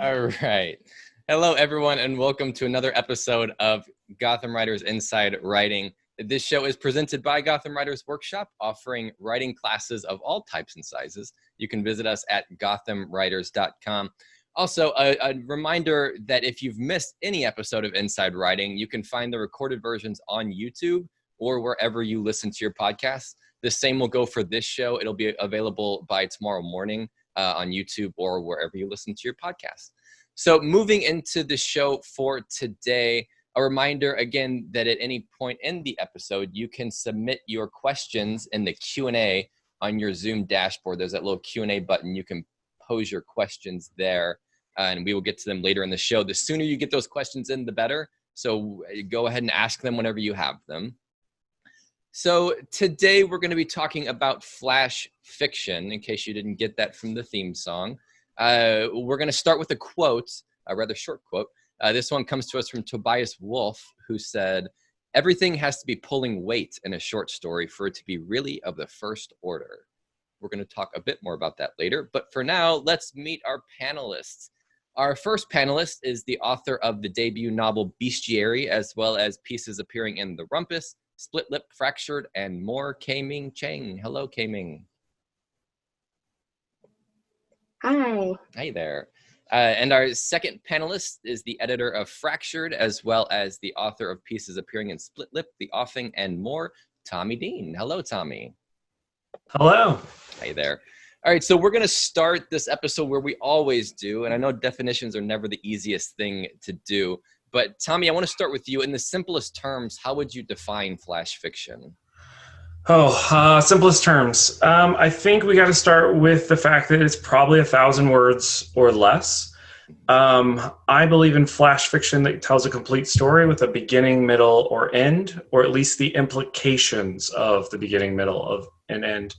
All right. Hello, everyone, and welcome to another episode of Gotham Writers Inside Writing. This show is presented by Gotham Writers Workshop, offering writing classes of all types and sizes. You can visit us at gothamwriters.com. Also, a reminder that if you've missed any episode of Inside Writing, you can find the recorded versions on YouTube or wherever you listen to your podcasts. The same will go for this show. It'll be available by tomorrow morning on YouTube or wherever you listen to your podcast. So moving into the show for today, a reminder again that at any point in the episode, you can submit your questions in the Q&A on your Zoom dashboard. There's that little Q&A button. You can pose your questions there, and we will get to them later in the show. The sooner you get those questions in, the better. So go ahead and ask them whenever you have them. So today we're going to be talking about flash fiction, in case you didn't get that from the theme song. We're going to start with a quote, a rather short quote. This one comes to us from Tobias Wolff, who said, "Everything has to be pulling weight in a short story for it to be really of the first order." We're going to talk a bit more about that later. But for now, let's meet our panelists. Our first panelist is the author of the debut novel Bestiary, as well as pieces appearing in The Rumpus, Split Lip, Fractured, and more, K-Ming Chang. Hello, K-Ming. Hi. Hi there. And our second panelist is the editor of Fractured, as well as the author of pieces appearing in Split Lip, The Offing, and more, Tommy Dean. Hello, Tommy. Hello. Hi there. All right, so we're going to start this episode where we always do, and I know definitions are never the easiest thing to do, but Tommy, I want to start with you. In the simplest terms, how would you define flash fiction? Simplest terms. I think we got to start with the fact that it's probably 1,000 words or less. I believe in flash fiction that tells a complete story with a beginning, middle, or end, or at least the implications of the beginning, middle, and end.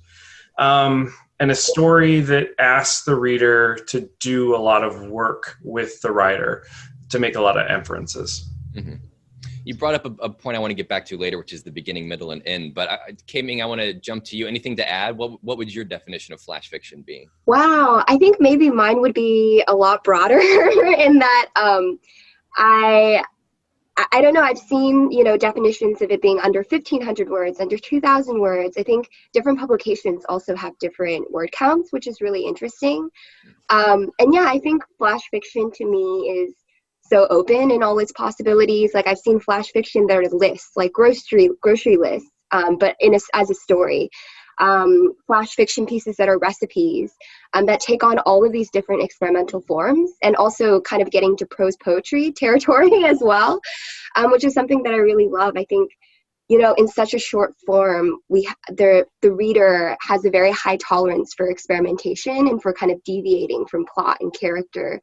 And a story that asks the reader to do a lot of work with the writer to make a lot of inferences. Mm-hmm. You brought up a point I want to get back to later, which is the beginning, middle, and end. But K-Ming, I want to jump to you. Anything to add? What would your definition of flash fiction be? Wow, I think maybe mine would be a lot broader in that I don't know. I've seen, definitions of it being under 1,500 words, under 2,000 words. I think different publications also have different word counts, which is really interesting. And yeah, I think flash fiction to me is so open in all its possibilities. Like I've seen flash fiction that are lists, like grocery lists, but as a story. Flash fiction pieces that are recipes that take on all of these different experimental forms, and also kind of getting to prose poetry territory as well, which is something that I really love. I think, in such a short form, the reader has a very high tolerance for experimentation and for kind of deviating from plot and character.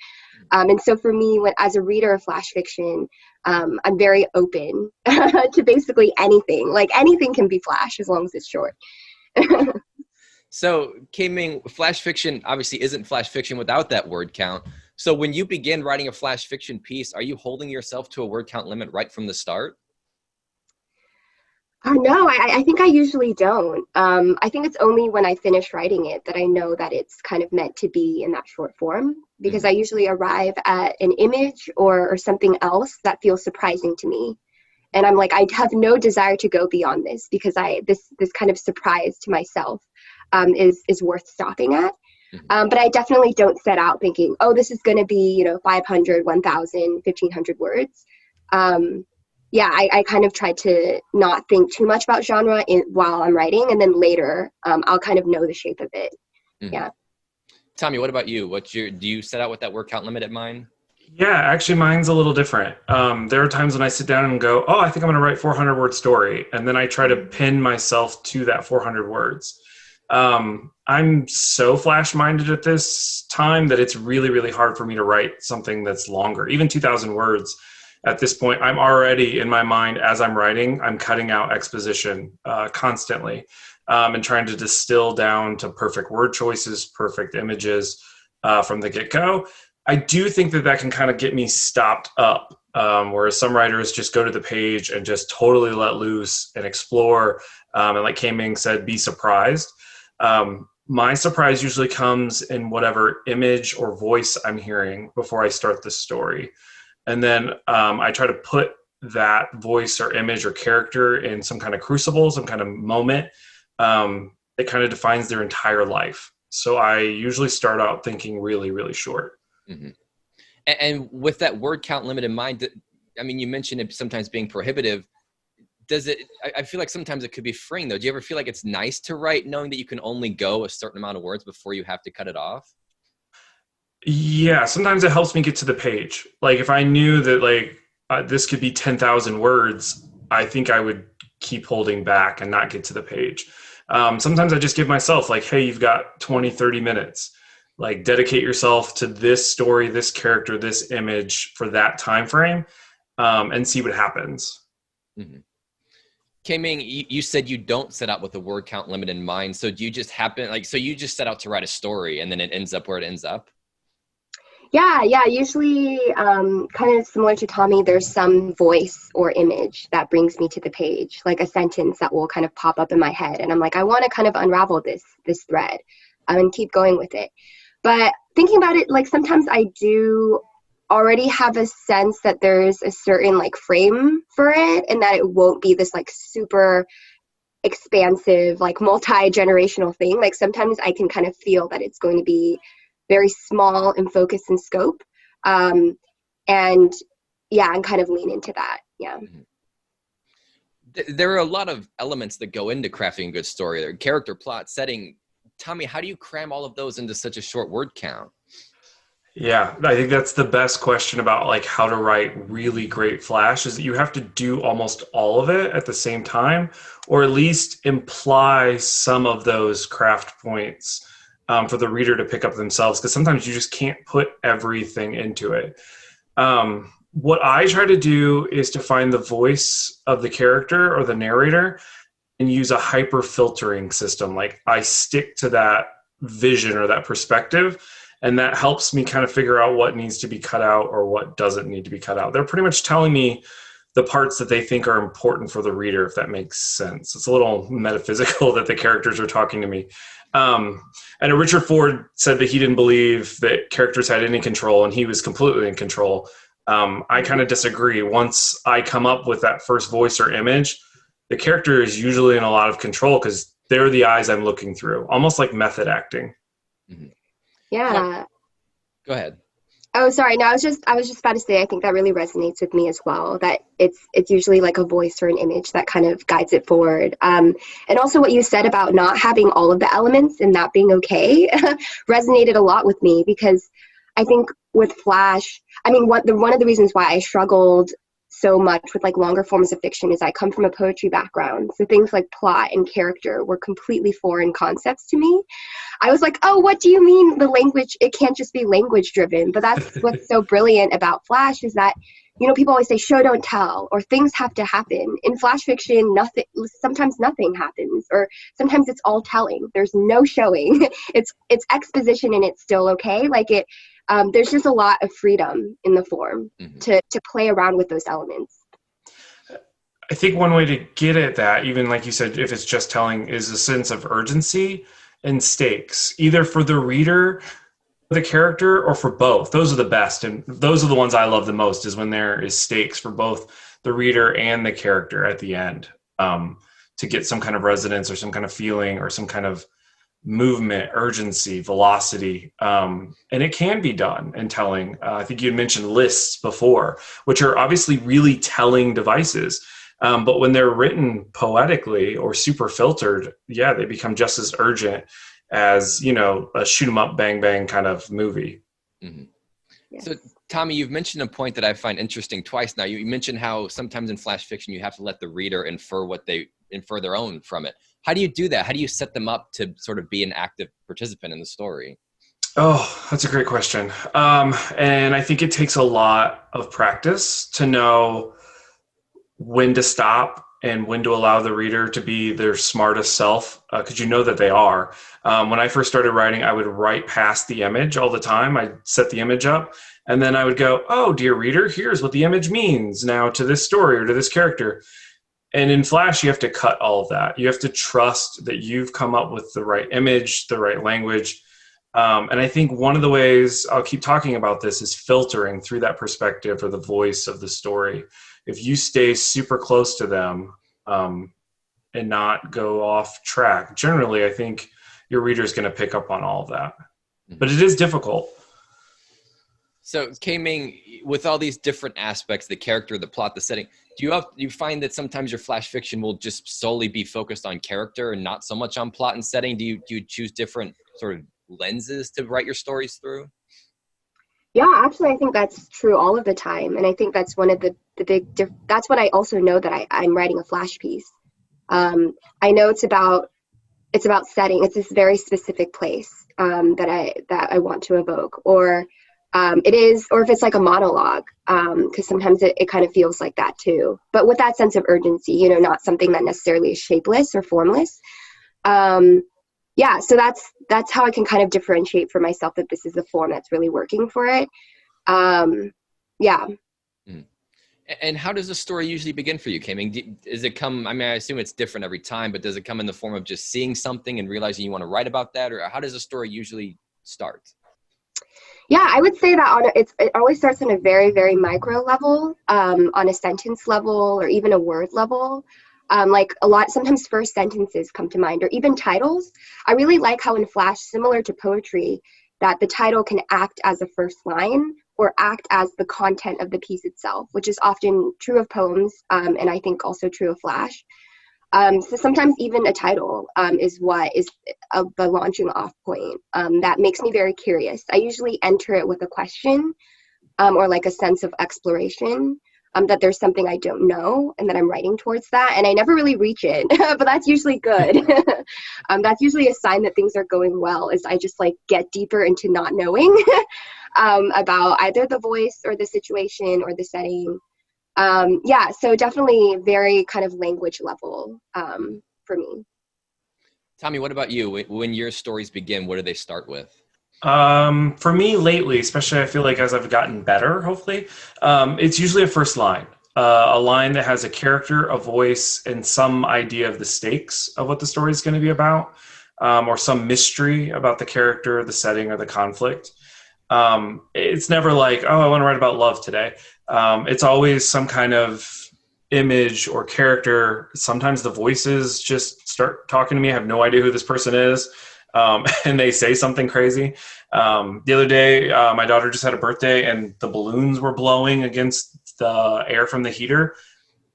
And so for me, as a reader of flash fiction, I'm very open to basically anything. Like anything can be flash as long as it's short. So, K-Ming, flash fiction obviously isn't flash fiction without that word count. So when you begin writing a flash fiction piece, are you holding yourself to a word count limit right from the start? No, I think I usually don't. I think it's only when I finish writing it that I know that it's kind of meant to be in that short form, because I usually arrive at an image or something else that feels surprising to me. And I'm like, I have no desire to go beyond this, because this kind of surprise to myself is worth stopping at. But I definitely don't set out thinking, oh, this is going to be, 500, 1,000, 1,500 words. I kind of try to not think too much about genre while I'm writing, and then later I'll kind of know the shape of it. Mm-hmm. Yeah. Tommy, what about you? Do you set out with that word count limit at mine? Yeah, actually mine's a little different. There are times when I sit down and go, I think I'm going to write 400 word story. And then I try to pin myself to that 400 words. I'm so flash minded at this time that it's really, really hard for me to write something that's longer. Even 2,000 words at this point, I'm already in my mind as I'm writing, I'm cutting out exposition constantly and trying to distill down to perfect word choices, perfect images from the get-go. I do think that can kind of get me stopped up, whereas some writers just go to the page and just totally let loose and explore. And like K-Ming said, be surprised. my surprise usually comes in whatever image or voice I'm hearing before I start the story. And then I try to put that voice or image or character in some kind of crucible, some kind of moment that kind of defines their entire life. So I usually start out thinking really, really short. Mm-hmm. And with that word count limit in mind, I mean, you mentioned it sometimes being prohibitive. I feel like sometimes it could be freeing though. Do you ever feel like it's nice to write knowing that you can only go a certain amount of words before you have to cut it off? Yeah, sometimes it helps me get to the page. Like if I knew that this could be 10,000 words, I think I would keep holding back and not get to the page. Sometimes I just give myself like, hey, you've got 20, 30 minutes. Like dedicate yourself to this story, this character, this image for that time frame, and see what happens. Mm-hmm. K-Ming, you said you don't set out with a word count limit in mind. So do you just so you just set out to write a story and then it ends up where it ends up? Yeah. Usually, kind of similar to Tommy, there's some voice or image that brings me to the page, like a sentence that will kind of pop up in my head. And I'm like, I want to kind of unravel this thread and keep going with it. But thinking about it, like sometimes I do already have a sense that there's a certain like frame for it and that it won't be this like super expansive, like multi-generational thing. Like sometimes I can kind of feel that it's going to be very small and focused in scope. And kind of lean into that. Yeah. There are a lot of elements that go into crafting a good story. There, character, plot, setting. Tommy, how do you cram all of those into such a short word count? Yeah, I think that's the best question about like how to write really great flash is that you have to do almost all of it at the same time, or at least imply some of those craft points for the reader to pick up themselves, because sometimes you just can't put everything into it. What I try to do is to find the voice of the character or the narrator and use a hyper filtering system. Like I stick to that vision or that perspective, and that helps me kind of figure out what needs to be cut out or what doesn't need to be cut out. They're pretty much telling me the parts that they think are important for the reader, if that makes sense. It's a little metaphysical that the characters are talking to me. And Richard Ford said that he didn't believe that characters had any control, and he was completely in control. I kind of disagree. Once I come up with that first voice or image, the character is usually in a lot of control because they're the eyes I'm looking through, almost like method acting. Mm-hmm. Yeah. Go ahead. Oh, sorry. No, I was just about to say, I think that really resonates with me as well, that it's usually like a voice or an image that kind of guides it forward. And also what you said about not having all of the elements and that being okay resonated a lot with me, because I think with Flash, I mean, one of the reasons why I struggled so much with like longer forms of fiction is I come from a poetry background. So things like plot and character were completely foreign concepts to me. I was like, oh, what do you mean the language? It can't just be language driven. But that's what's so brilliant about Flash is that, you know, people always say show, don't tell, or things have to happen. In Flash fiction, sometimes nothing happens, or sometimes it's all telling. There's no showing. It's exposition and it's still okay. Like it, there's just a lot of freedom in the form to play around with those elements. I think one way to get at that, even like you said, if it's just telling, is a sense of urgency and stakes, either for the reader, the character, or for both. Those are the best, and those are the ones I love the most, is when there is stakes for both the reader and the character at the end, to get some kind of resonance or some kind of feeling or some kind of movement, urgency, velocity. And it can be done in telling. I think you had mentioned lists before, which are obviously really telling devices. But when they're written poetically or super filtered, yeah, they become just as urgent as, you know, a shoot 'em up, bang, bang kind of movie. Mm-hmm. Yes. So, Tommy, you've mentioned a point that I find interesting twice now. You mentioned how sometimes in flash fiction, you have to let the reader infer their own from it. How do you do that? How do you set them up to sort of be an active participant in the story? Oh, that's a great question. And I think it takes a lot of practice to know when to stop and when to allow the reader to be their smartest self, because you know that they are. When I first started writing, I would write past the image all the time. I'd set the image up, and then I would go, oh, dear reader, here's what the image means now to this story or to this character. And in Flash, you have to cut all of that. You have to trust that you've come up with the right image, the right language. And I think one of the ways I'll keep talking about this is filtering through that perspective or the voice of the story. If you stay super close to them and not go off track, generally, I think your reader is going to pick up on all of that. But it is difficult. So, K-Ming, with all these different aspects, the character, the plot, the setting, do you find that sometimes your flash fiction will just solely be focused on character and not so much on plot and setting? Do you choose different sort of lenses to write your stories through? Yeah, actually, I think that's true all of the time. And I think that's one of the big, that's what I also know that I'm writing a flash piece. I know it's about setting. It's this very specific place that I want to evoke, or or if it's like a monologue, because sometimes it kind of feels like that too. But with that sense of urgency, not something that necessarily is shapeless or formless. Yeah, so that's how I can kind of differentiate for myself that this is a form that's really working for it. Yeah. And how does the story usually begin for you, K-Ming? Does it come, I assume it's different every time, but does it come in the form of just seeing something and realizing you want to write about that? Or how does a story usually start? Yeah, I would say that it always starts on a very, very micro level, on a sentence level or even a word level. Sometimes first sentences come to mind, or even titles. I really like how in Flash, similar to poetry, that the title can act as a first line or act as the content of the piece itself, which is often true of poems, and I think also true of Flash. So sometimes even a title is what is the launching off point. That makes me very curious. I usually enter it with a question or like a sense of exploration, that there's something I don't know and that I'm writing towards that. And I never really reach it, but that's usually good. That's usually a sign that things are going well, is I just like get deeper into not knowing about either the voice or the situation or the setting. Yeah, so definitely very kind of language level for me. Tommy, what about you? When your stories begin, what do they start with? For me lately, especially I feel like as I've gotten better, hopefully, it's usually a first line. A line that has a character, a voice, and some idea of the stakes of what the story is going to be about, or some mystery about the character, the setting, or the conflict. It's never like, oh, I want to write about love today. It's always some kind of image or character. Sometimes the voices just start talking to me. I have no idea who this person is. And they say something crazy. The other day, my daughter just had a birthday and the balloons were blowing against the air from the heater.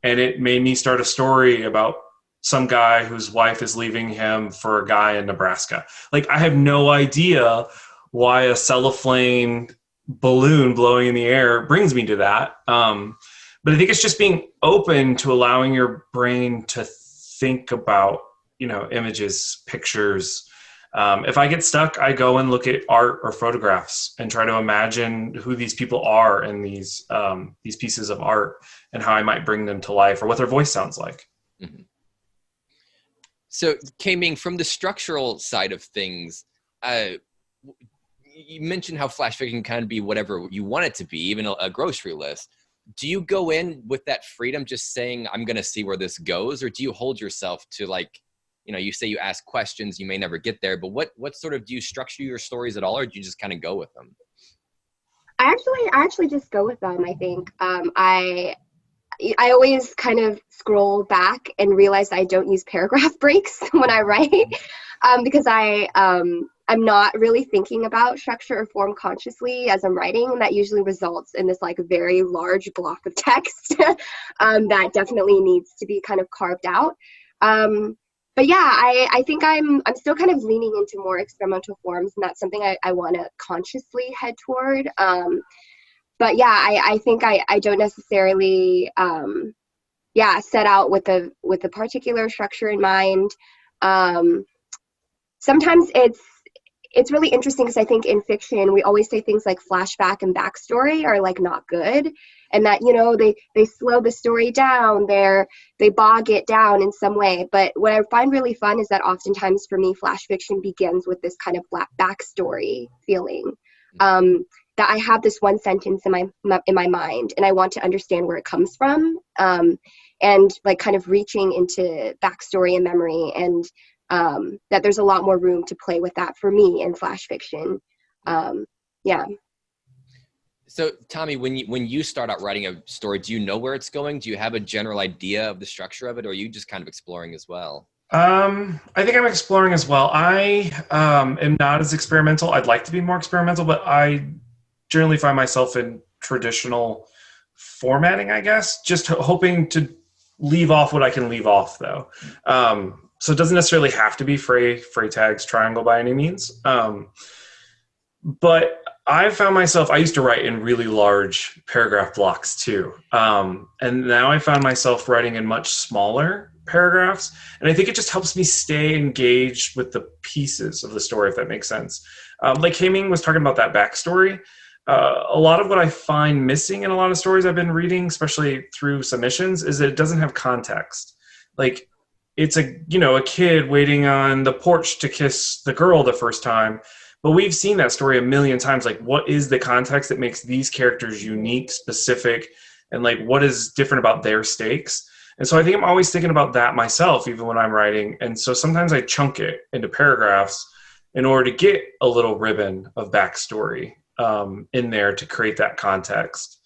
And it made me start a story about some guy whose wife is leaving him for a guy in Nebraska. Like, I have no idea why a cellophane balloon blowing in the air brings me to that. But I think it's just being open to allowing your brain to think about, images, pictures. If I get stuck, I go and look at art or photographs and try to imagine who these people are in these pieces of art and how I might bring them to life or what their voice sounds like. Mm-hmm. So, K-Ming, from the structural side of things, you mentioned how flash fiction can kind of be whatever you want it to be, even a grocery list. Do you go in with that freedom, just saying, I'm going to see where this goes? Or do you hold yourself to, like, you say you ask questions, you may never get there, but what sort of, do you structure your stories at all, or do you just kind of go with them? I actually just go with them, I think. I always kind of scroll back and realize I don't use paragraph breaks when I write, because I'm not really thinking about structure or form consciously as I'm writing, and that usually results in this like very large block of text that definitely needs to be kind of carved out. But yeah, I think I'm still kind of leaning into more experimental forms, and that's something I want to consciously head toward. But yeah, I think I don't necessarily set out with a particular structure in mind. Sometimes it's really interesting because I think in fiction we always say things like flashback and backstory are like not good, and that they slow the story down, they bog it down in some way. But what I find really fun is that oftentimes for me flash fiction begins with this kind of backstory feeling, that I have this one sentence in my mind and I want to understand where it comes from, and like kind of reaching into backstory and memory, and that there's a lot more room to play with that for me in flash fiction. Yeah. So Tommy, when you start out writing a story, do you know where it's going? Do you have a general idea of the structure of it, or are you just kind of exploring as well? I think I'm exploring as well. I am not as experimental. I'd like to be more experimental, but I generally find myself in traditional formatting, I guess, just hoping to leave off what I can leave off, though. So it doesn't necessarily have to be Freytag's triangle by any means. But I found myself, I used to write in really large paragraph blocks too. And now I found myself writing in much smaller paragraphs. And I think it just helps me stay engaged with the pieces of the story, if that makes sense. Like K-Ming was talking about that backstory. A lot of what I find missing in a lot of stories I've been reading, especially through submissions, is that it doesn't have context. Like, it's a kid waiting on the porch to kiss the girl the first time. But we've seen that story a million times. Like, what is the context that makes these characters unique, specific, and like what is different about their stakes? And so I think I'm always thinking about that myself, even when I'm writing. And so sometimes I chunk it into paragraphs in order to get a little ribbon of backstory in there to create that context.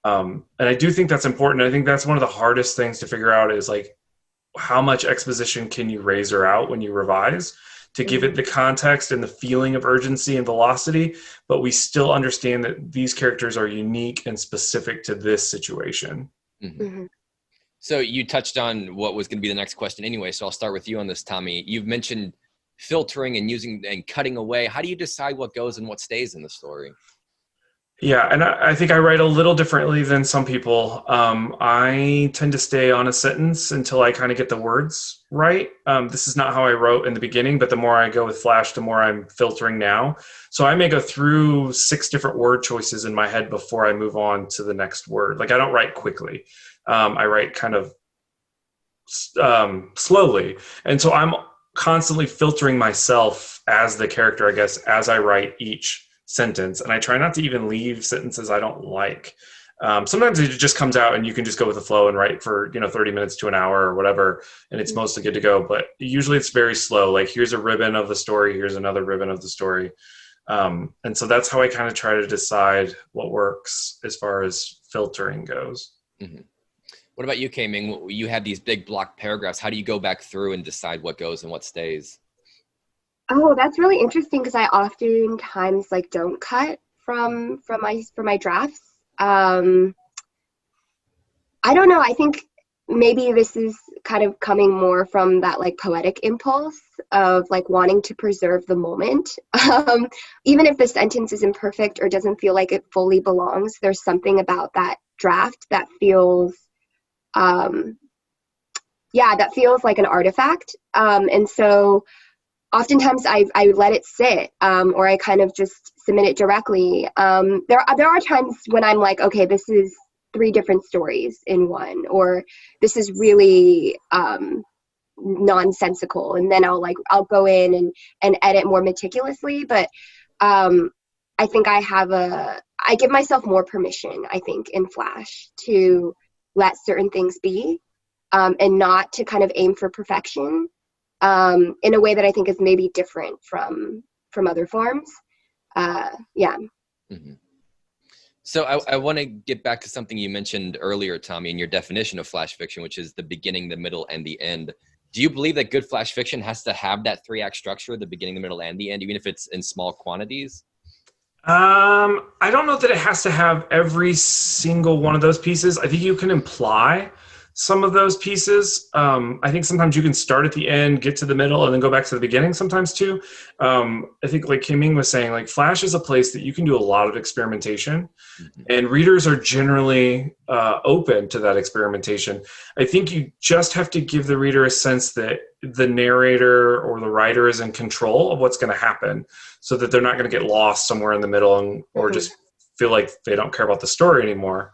And I do think that's important. I think that's one of the hardest things to figure out is like, how much exposition can you razor out when you revise to give it the context and the feeling of urgency and velocity, but we still understand that these characters are unique and specific to this situation. Mm-hmm. So you touched on what was going to be the next question anyway, so I'll start with you on this, Tommy. You've mentioned filtering and using and cutting away. How do you decide what goes and what stays in the story? Yeah, and I think I write a little differently than some people. I tend to stay on a sentence until I kind of get the words right. This is not how I wrote in the beginning, but the more I go with Flash, the more I'm filtering now. So I may go through 6 different word choices in my head before I move on to the next word. Like, I don't write quickly. I write kind of slowly. And so I'm constantly filtering myself as the character, I guess, as I write each sentence, and I try not to even leave sentences I don't like. Sometimes it just comes out and you can just go with the flow and write for 30 minutes to an hour or whatever, and it's mostly good to go. But usually it's very slow. Like, here's a ribbon of the story, here's another ribbon of the story, and so that's how I kind of try to decide what works as far as filtering goes. Mm-hmm. What about you, K-Ming? You have these big block paragraphs. How do you go back through and decide what goes and what stays? Oh, that's really interesting because I oftentimes like don't cut from my drafts. I don't know. I think maybe this is kind of coming more from that like poetic impulse of like wanting to preserve the moment. Even if the sentence is imperfect or doesn't feel like it fully belongs, there's something about that draft that feels that feels like an artifact. And so oftentimes I let it sit, or I kind of just submit it directly. There are times when I'm like, okay, this is 3 different stories in one, or this is really nonsensical, and then I'll go in and edit more meticulously. But I think I give myself more permission, I think, in Flash to let certain things be, and not to kind of aim for perfection. In a way that I think is maybe different from other forms. Mm-hmm. So I want to get back to something you mentioned earlier, Tommy, in your definition of flash fiction, which is the beginning, the middle, and the end. Do you believe that good flash fiction has to have that 3-act structure, the beginning, the middle, and the end, even if it's in small quantities? I don't know that it has to have every single one of those pieces. I think you can imply some of those pieces. I think sometimes you can start at the end, get to the middle, and then go back to the beginning sometimes too. I think like K-Ming was saying, like, Flash is a place that you can do a lot of experimentation, and readers are generally open to that experimentation. I think you just have to give the reader a sense that the narrator or the writer is in control of what's going to happen, so that they're not going to get lost somewhere in the middle or just feel like they don't care about the story anymore.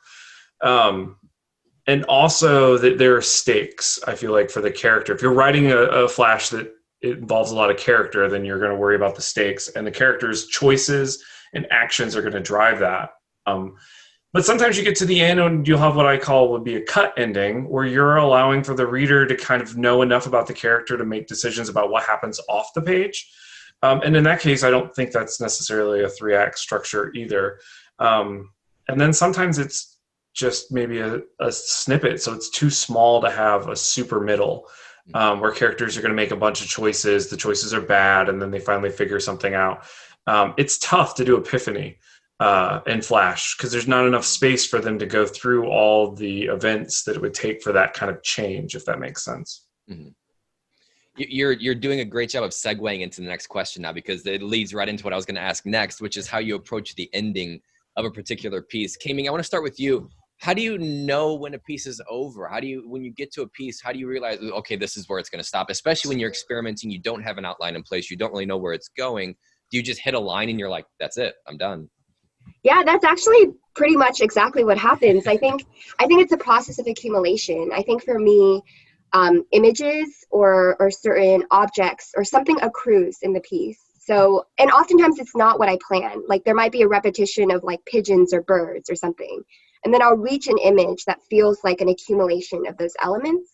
And also that there are stakes, I feel like, for the character. If you're writing a Flash that it involves a lot of character, then you're going to worry about the stakes, and the character's choices and actions are going to drive that. But sometimes you get to the end and you'll have what I call would be a cut ending, where you're allowing for the reader to kind of know enough about the character to make decisions about what happens off the page. And in that case, I don't think that's necessarily a 3-act structure either. And then sometimes it's just maybe a snippet, so it's too small to have a super middle, where characters are going to make a bunch of choices. The choices are bad, and then they finally figure something out. It's tough to do epiphany in Flash because there's not enough space for them to go through all the events that it would take for that kind of change, if that makes sense. Mm-hmm. You're doing a great job of segueing into the next question now, because it leads right into what I was going to ask next, which is how you approach the ending of a particular piece. K-Ming, I want to start with you. How do you know when a piece is over? When you get to a piece, how do you realize, okay, this is where it's going to stop? Especially when you're experimenting, you don't have an outline in place, you don't really know where it's going. Do you just hit a line and you're like, that's it, I'm done? Yeah, that's actually pretty much exactly what happens. I think it's a process of accumulation. I think for me, images or certain objects or something accrues in the piece. So, and oftentimes it's not what I plan. Like there might be a repetition of like pigeons or birds or something. And then I'll reach an image that feels like an accumulation of those elements,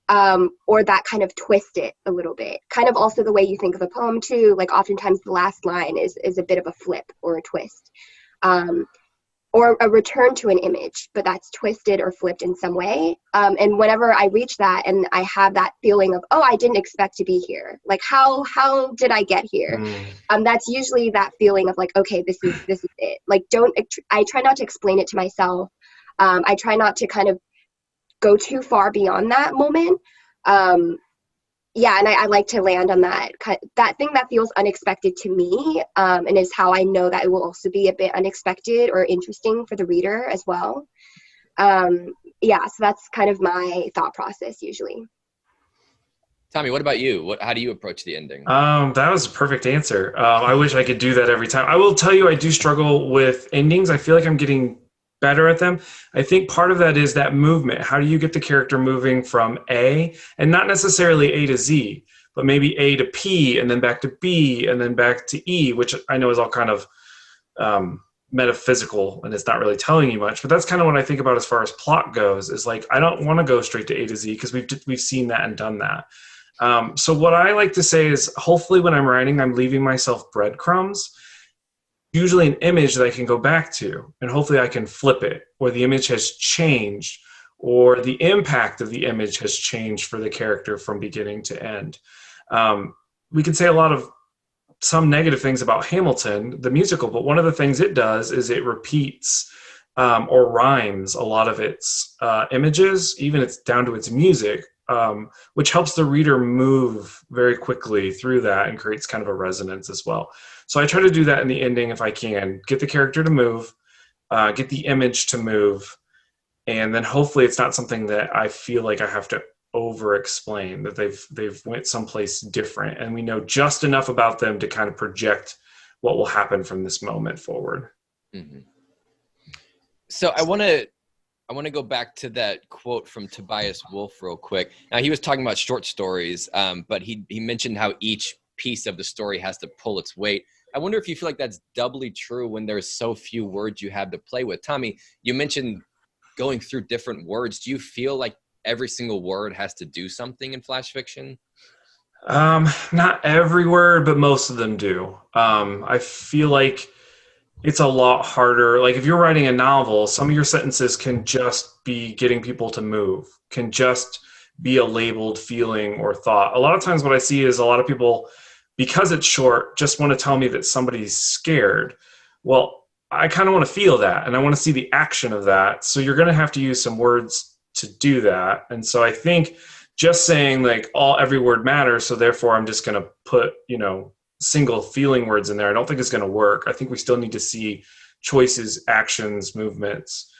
or that kind of twist it a little bit. Kind of also the way you think of a poem too, like oftentimes the last line is a bit of a flip or a twist. Or a return to an image, but that's twisted or flipped in some way. And whenever I reach that and I have that feeling of, oh, I didn't expect to be here. Like, how did I get here? That's usually that feeling of like, okay, this is it. Like, I try not to explain it to myself. I try not to kind of go too far beyond that moment. Yeah, and I like to land on that thing that feels unexpected to me, and is how I know that it will also be a bit unexpected or interesting for the reader as well. Yeah, so that's kind of my thought process usually. Tommy, what about you? How do you approach the ending? That was a perfect answer. I wish I could do that every time. I will tell you, I do struggle with endings. I feel like I'm getting better at them. I think part of that is that movement. How do you get the character moving from A, and not necessarily A to Z, but maybe A to P and then back to B and then back to E, which I know is all kind of metaphysical and it's not really telling you much, but that's kind of what I think about as far as plot goes, is like, I don't want to go straight to A to Z because we've seen that and done that. So what I like to say is, hopefully when I'm writing, I'm leaving myself breadcrumbs, usually an image that I can go back to, and hopefully I can flip it, or the image has changed, or the impact of the image has changed for the character from beginning to end. We can say some negative things about Hamilton, the musical, but one of the things it does is it repeats or rhymes a lot of its images, even it's down to its music, which helps the reader move very quickly through that and creates kind of a resonance as well. So I try to do that in the ending if I can. Get the character to move, get the image to move, and then hopefully it's not something that I feel like I have to over-explain, that they've went someplace different, and we know just enough about them to kind of project what will happen from this moment forward. Mm-hmm. So I want to go back to that quote from Tobias Wolff real quick. Now, he was talking about short stories, but he mentioned how each piece of the story has to pull its weight. I wonder if you feel like that's doubly true when there's so few words you have to play with. Tommy, you mentioned going through different words. Do you feel like every single word has to do something in flash fiction? Not every word, but most of them do. I feel like it's a lot harder. Like if you're writing a novel, some of your sentences can just be getting people to move, can just be a labeled feeling or thought. A lot of times what I see is a lot of people, because it's short, just want to tell me that somebody's scared. Well, I kind of want to feel that, and I want to see the action of that. So you're going to have to use some words to do that. And so I think just saying like every word matters, so therefore I'm just going to put, single feeling words in there, I don't think it's going to work. I think we still need to see choices, actions, movements,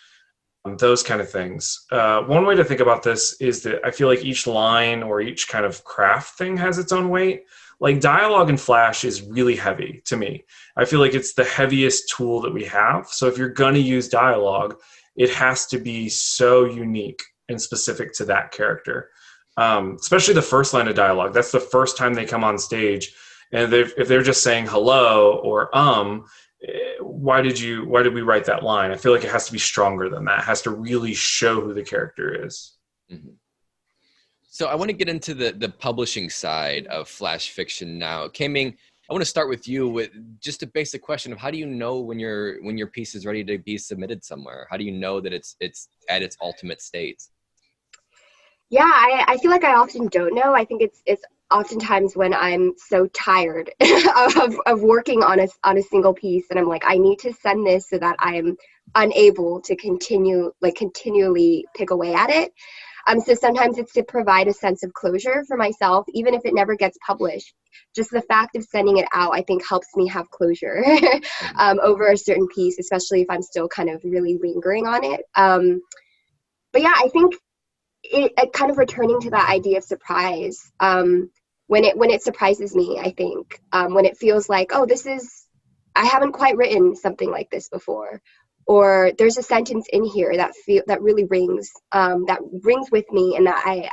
those kind of things. One way to think about this is that I feel like each line or each kind of craft thing has its own weight. Like dialogue in Flash is really heavy to me. I feel like it's the heaviest tool that we have. So if you're going to use dialogue, it has to be so unique and specific to that character. Especially the first line of dialogue. That's the first time they come on stage. And if they're just saying hello or why did we write that line? I feel like it has to be stronger than that. It has to really show who the character is. Mm-hmm. So I want to get into the publishing side of flash fiction now. K-Ming, I want to start with you with just a basic question of how do you know when your piece is ready to be submitted somewhere? How do you know that it's at its ultimate state? Yeah, I feel like I often don't know. I think it's oftentimes when I'm so tired of working on a single piece, and I'm like, I need to send this so that I'm unable to continually pick away at it. So sometimes it's to provide a sense of closure for myself, even if it never gets published. Just the fact of sending it out, I think, helps me have closure over a certain piece, especially if I'm still kind of really lingering on it. But yeah, I think it kind of returning to that idea of surprise, when it surprises me, I think, when it feels like, oh, I haven't quite written something like this before, or there's a sentence in here that really rings with me, and that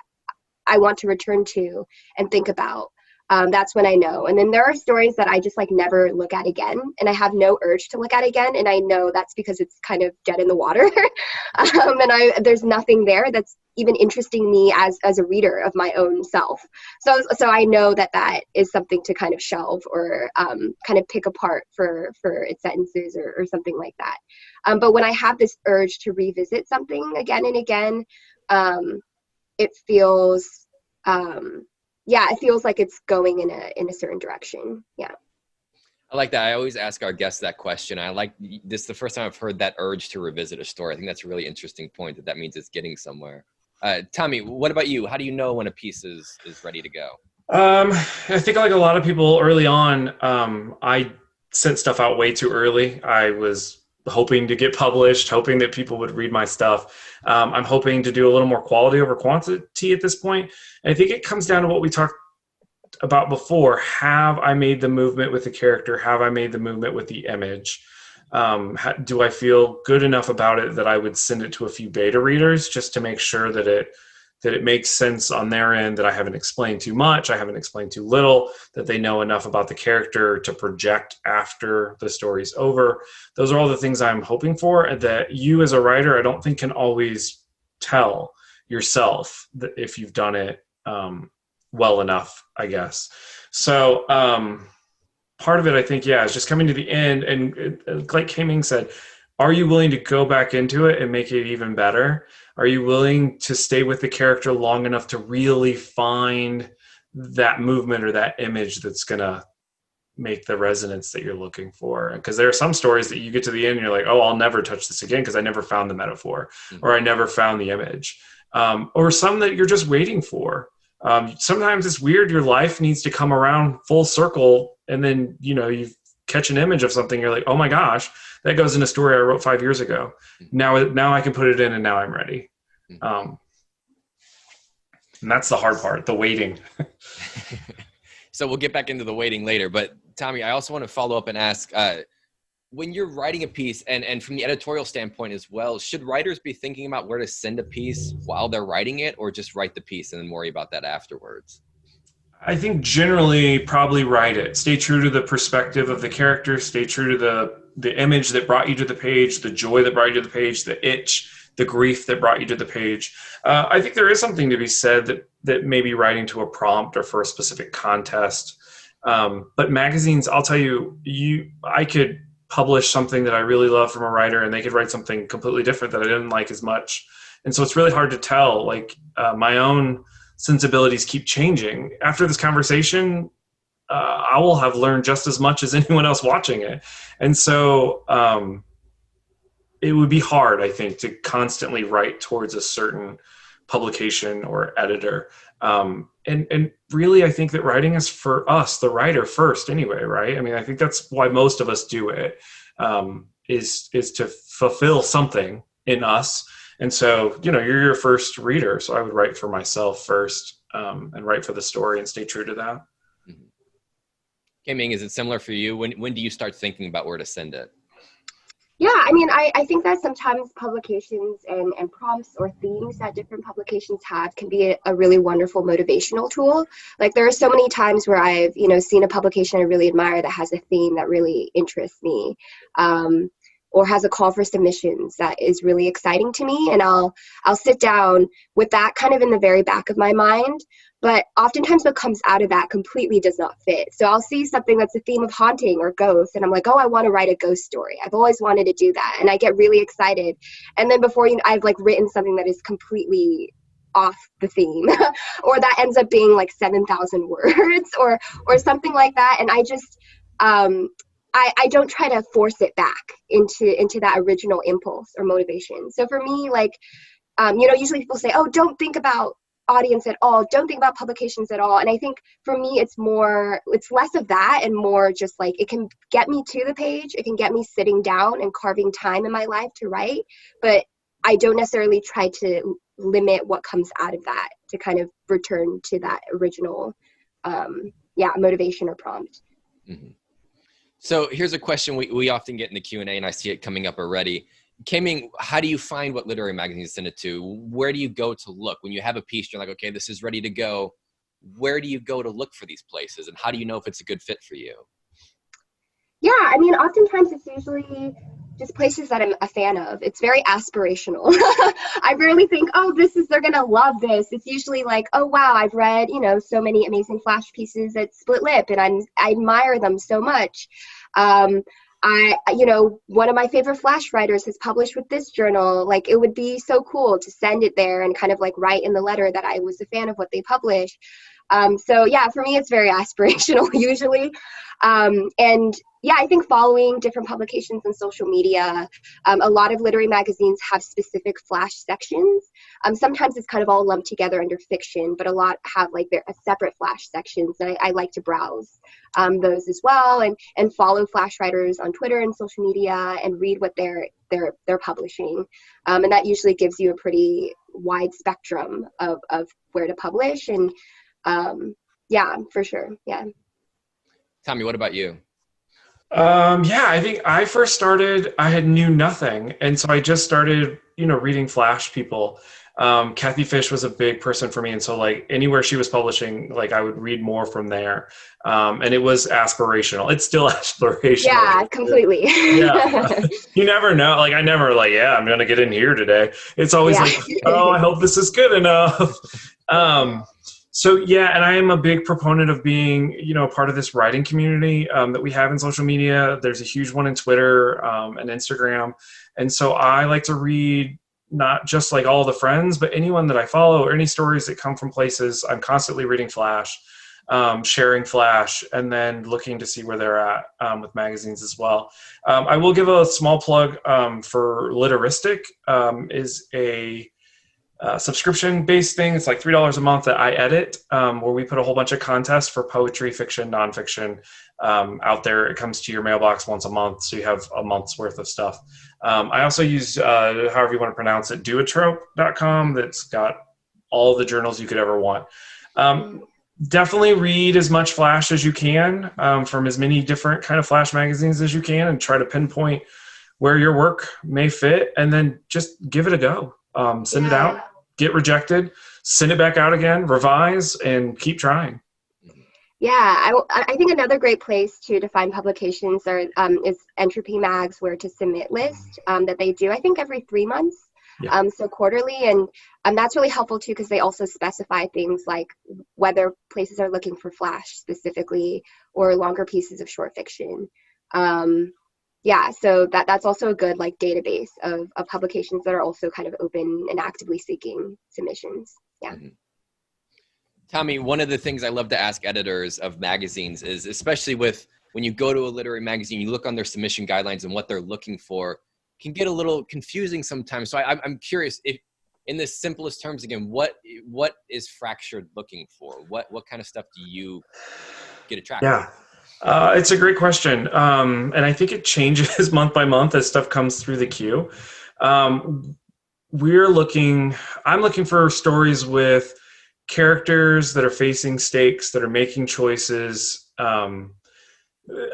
I want to return to and think about. That's when I know. And then there are stories that I just never look at again, and I have no urge to look at again, and I know that's because it's kind of dead in the water. And there's nothing there that's even interesting me as a reader of my own self. So I know that is something to kind of shelve or kind of pick apart for its sentences or something like that. But when I have this urge to revisit something again and again, it feels it feels like it's going in a certain direction. Yeah. I like that. I always ask our guests that question. I like this. The first time I've heard that urge to revisit a story. I think that's a really interesting point that means it's getting somewhere. Tommy, what about you? How do you know when a piece is ready to go? I think like a lot of people early on, I sent stuff out way too early. I was hoping to get published, hoping that people would read my stuff. I'm hoping to do a little more quality over quantity at this point. And I think it comes down to what we talked about before. Have I made the movement with the character? Have I made the movement with the image? Do I feel good enough about it that I would send it to a few beta readers just to make sure that it makes sense on their end, that I haven't explained too much, I haven't explained too little, that they know enough about the character to project after the story's over. Those are all the things I'm hoping for, and that you as a writer, I don't think can always tell yourself that if you've done it well enough, I guess. So part of it, I think, is just coming to the end, and like K-Ming said, are you willing to go back into it and make it even better? Are you willing to stay with the character long enough to really find that movement or that image that's going to make the resonance that you're looking for? Because there are some stories that you get to the end and you're like, oh, I'll never touch this again because I never found the metaphor, or I never found the image. Or some that you're just waiting for. Sometimes it's weird. Your life needs to come around full circle, and then, you catch an image of something. You're like, oh my gosh, that goes in a story I wrote 5 years ago. Now I can put it in, and now I'm ready. And that's the hard part, the waiting. So we'll get back into the waiting later. But Tommy, I also want to follow up and ask, when you're writing a piece, and from the editorial standpoint as well, should writers be thinking about where to send a piece while they're writing it, or just write the piece and then worry about that afterwards? I think generally probably write it. Stay true to the perspective of the character. Stay true to the image that brought you to the page, the joy that brought you to the page, the itch, the grief that brought you to the page. I think there is something to be said that maybe writing to a prompt or for a specific contest. But magazines, I'll tell you, I could publish something that I really love from a writer, and they could write something completely different that I didn't like as much. And so it's really hard to tell. Like my own sensibilities keep changing. After this conversation, I will have learned just as much as anyone else watching it. And so it would be hard, I think, to constantly write towards a certain publication or editor. And really, I think that writing is for us, the writer, first anyway, right? I mean, I think that's why most of us do it, is to fulfill something in us. And so, you're your first reader. So I would write for myself first, and write for the story and stay true to that. Mm-hmm. K-Ming, is it similar for you? When do you start thinking about where to send it? Yeah, I mean, I think that sometimes publications and prompts or themes that different publications have can be a really wonderful motivational tool. Like there are so many times where I've, seen a publication I really admire that has a theme that really interests me, or has a call for submissions that is really exciting to me. And I'll sit down with that kind of in the very back of my mind. But oftentimes what comes out of that completely does not fit. So I'll see something that's a theme of haunting or ghosts, and I'm like, oh, I want to write a ghost story. I've always wanted to do that. And I get really excited. And then before I've like written something that is completely off the theme or that ends up being like 7,000 words or something like that. And I just, I don't try to force it back into that original impulse or motivation. So for me, like, usually people say, oh, don't think about audience at all, don't think about publications at all. And I think for me it's less of that and more just like it can get me to the page, it can get me sitting down and carving time in my life to write, but I don't necessarily try to limit what comes out of that to kind of return to that original motivation or prompt. Mm-hmm. So here's a question we often get in the Q&A, and I see it coming up already. K-Ming, how do you find what literary magazines to send it to? Where do you go to look? When you have a piece, you're like, okay, this is ready to go. Where do you go to look for these places? And how do you know if it's a good fit for you? Yeah, I mean, oftentimes it's usually just places that I'm a fan of. It's very aspirational. I rarely think, oh, they're going to love this. It's usually like, oh, wow, I've read, so many amazing flash pieces at Split Lip, and I admire them so much. One of my favorite flash writers has published with this journal. Like, it would be so cool to send it there and kind of like write in the letter that I was a fan of what they published. So yeah, for me, it's very aspirational usually. And yeah, I think following different publications on social media, a lot of literary magazines have specific flash sections. Sometimes it's kind of all lumped together under fiction, but a lot have like their separate flash sections. And I like to browse those as well and follow flash writers on Twitter and social media and read what they're publishing. And that usually gives you a pretty wide spectrum of where to publish. And yeah, for sure. Yeah. Tommy, what about you? I think I first started, I knew nothing. And so I just started, reading flash people. Kathy Fish was a big person for me. And so like anywhere she was publishing, like I would read more from there. And it was aspirational. It's still aspirational. Yeah, completely. Yeah. You never know. Like I never I'm going to get in here today. It's always like, oh, I hope this is good enough. So yeah, and I am a big proponent of being, part of this writing community that we have in social media. There's a huge one in Twitter and Instagram. And so I like to read not just like all the friends, but anyone that I follow or any stories that come from places. I'm constantly reading flash, sharing flash, and then looking to see where they're at with magazines as well. I will give a small plug for Literistic, is a subscription-based thing. It's like $3 a month that I edit, where we put a whole bunch of contests for poetry, fiction, nonfiction out there. It comes to your mailbox once a month, so you have a month's worth of stuff. I also use, however you want to pronounce it, doatrope.com. That's got all the journals you could ever want. Definitely read as much flash as you can from as many different kind of flash magazines as you can, and try to pinpoint where your work may fit, and then just give it a go. Send it out, get rejected, send it back out again, revise, and keep trying. Yeah, I think another great place to find publications is Entropy Mag's Where to Submit list that they do, I think, every 3 months, so quarterly. And that's really helpful, too, because they also specify things like whether places are looking for flash specifically or longer pieces of short fiction. So that's also a good like database of publications that are also kind of open and actively seeking submissions. Yeah. Mm-hmm. Tommy, one of the things I love to ask editors of magazines is, especially when you go to a literary magazine, you look on their submission guidelines and what they're looking for, can get a little confusing sometimes. So I'm curious, if in the simplest terms, again, what is Fractured looking for? What kind of stuff do you get attracted to? It's a great question. And I think it changes month by month as stuff comes through the queue. I'm looking for stories with characters that are facing stakes, that are making choices,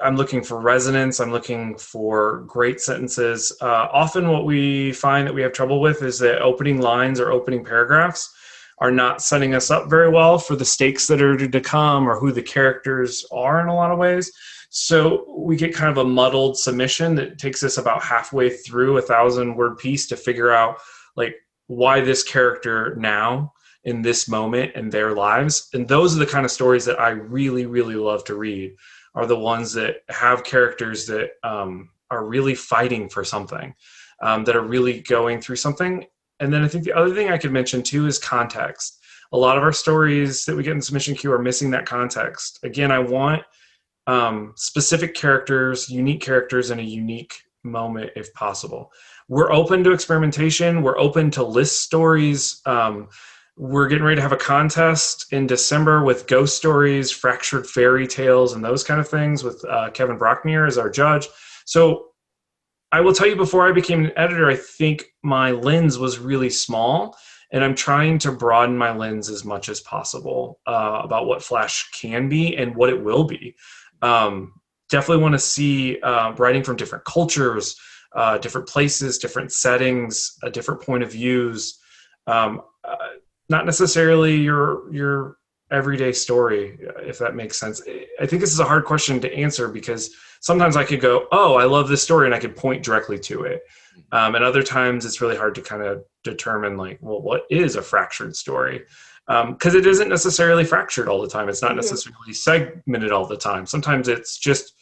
I'm looking for resonance. I'm looking for great sentences. Often what we find that we have trouble with is that opening lines or opening paragraphs are not setting us up very well for the stakes that are to come or who the characters are in a lot of ways. So we get kind of a muddled submission that takes us about halfway through a 1,000-word piece to figure out like why this character now in this moment in their lives. And those are the kind of stories that I really, really love to read, are the ones that have characters that are really fighting for something, that are really going through something. And then I think the other thing I could mention too is context. A lot of our stories that we get in submission queue are missing that context. Again, I want specific characters, unique characters in a unique moment if possible. We're open to experimentation. We're open to list stories. We're getting ready to have a contest in December with ghost stories, fractured fairy tales, and those kind of things with Kevin Brockmere as our judge. So I will tell you, before I became an editor, I think my lens was really small, and I'm trying to broaden my lens as much as possible about what Flash can be and what it will be. Definitely want to see writing from different cultures, different places, different settings, different point of views. Not necessarily your everyday story, if that makes sense. I think this is a hard question to answer because sometimes I could go, oh, I love this story, and I could point directly to it. And other times it's really hard to kind of determine, like, well, what is a fractured story? Because it isn't necessarily fractured all the time. It's not necessarily segmented all the time. Sometimes it's just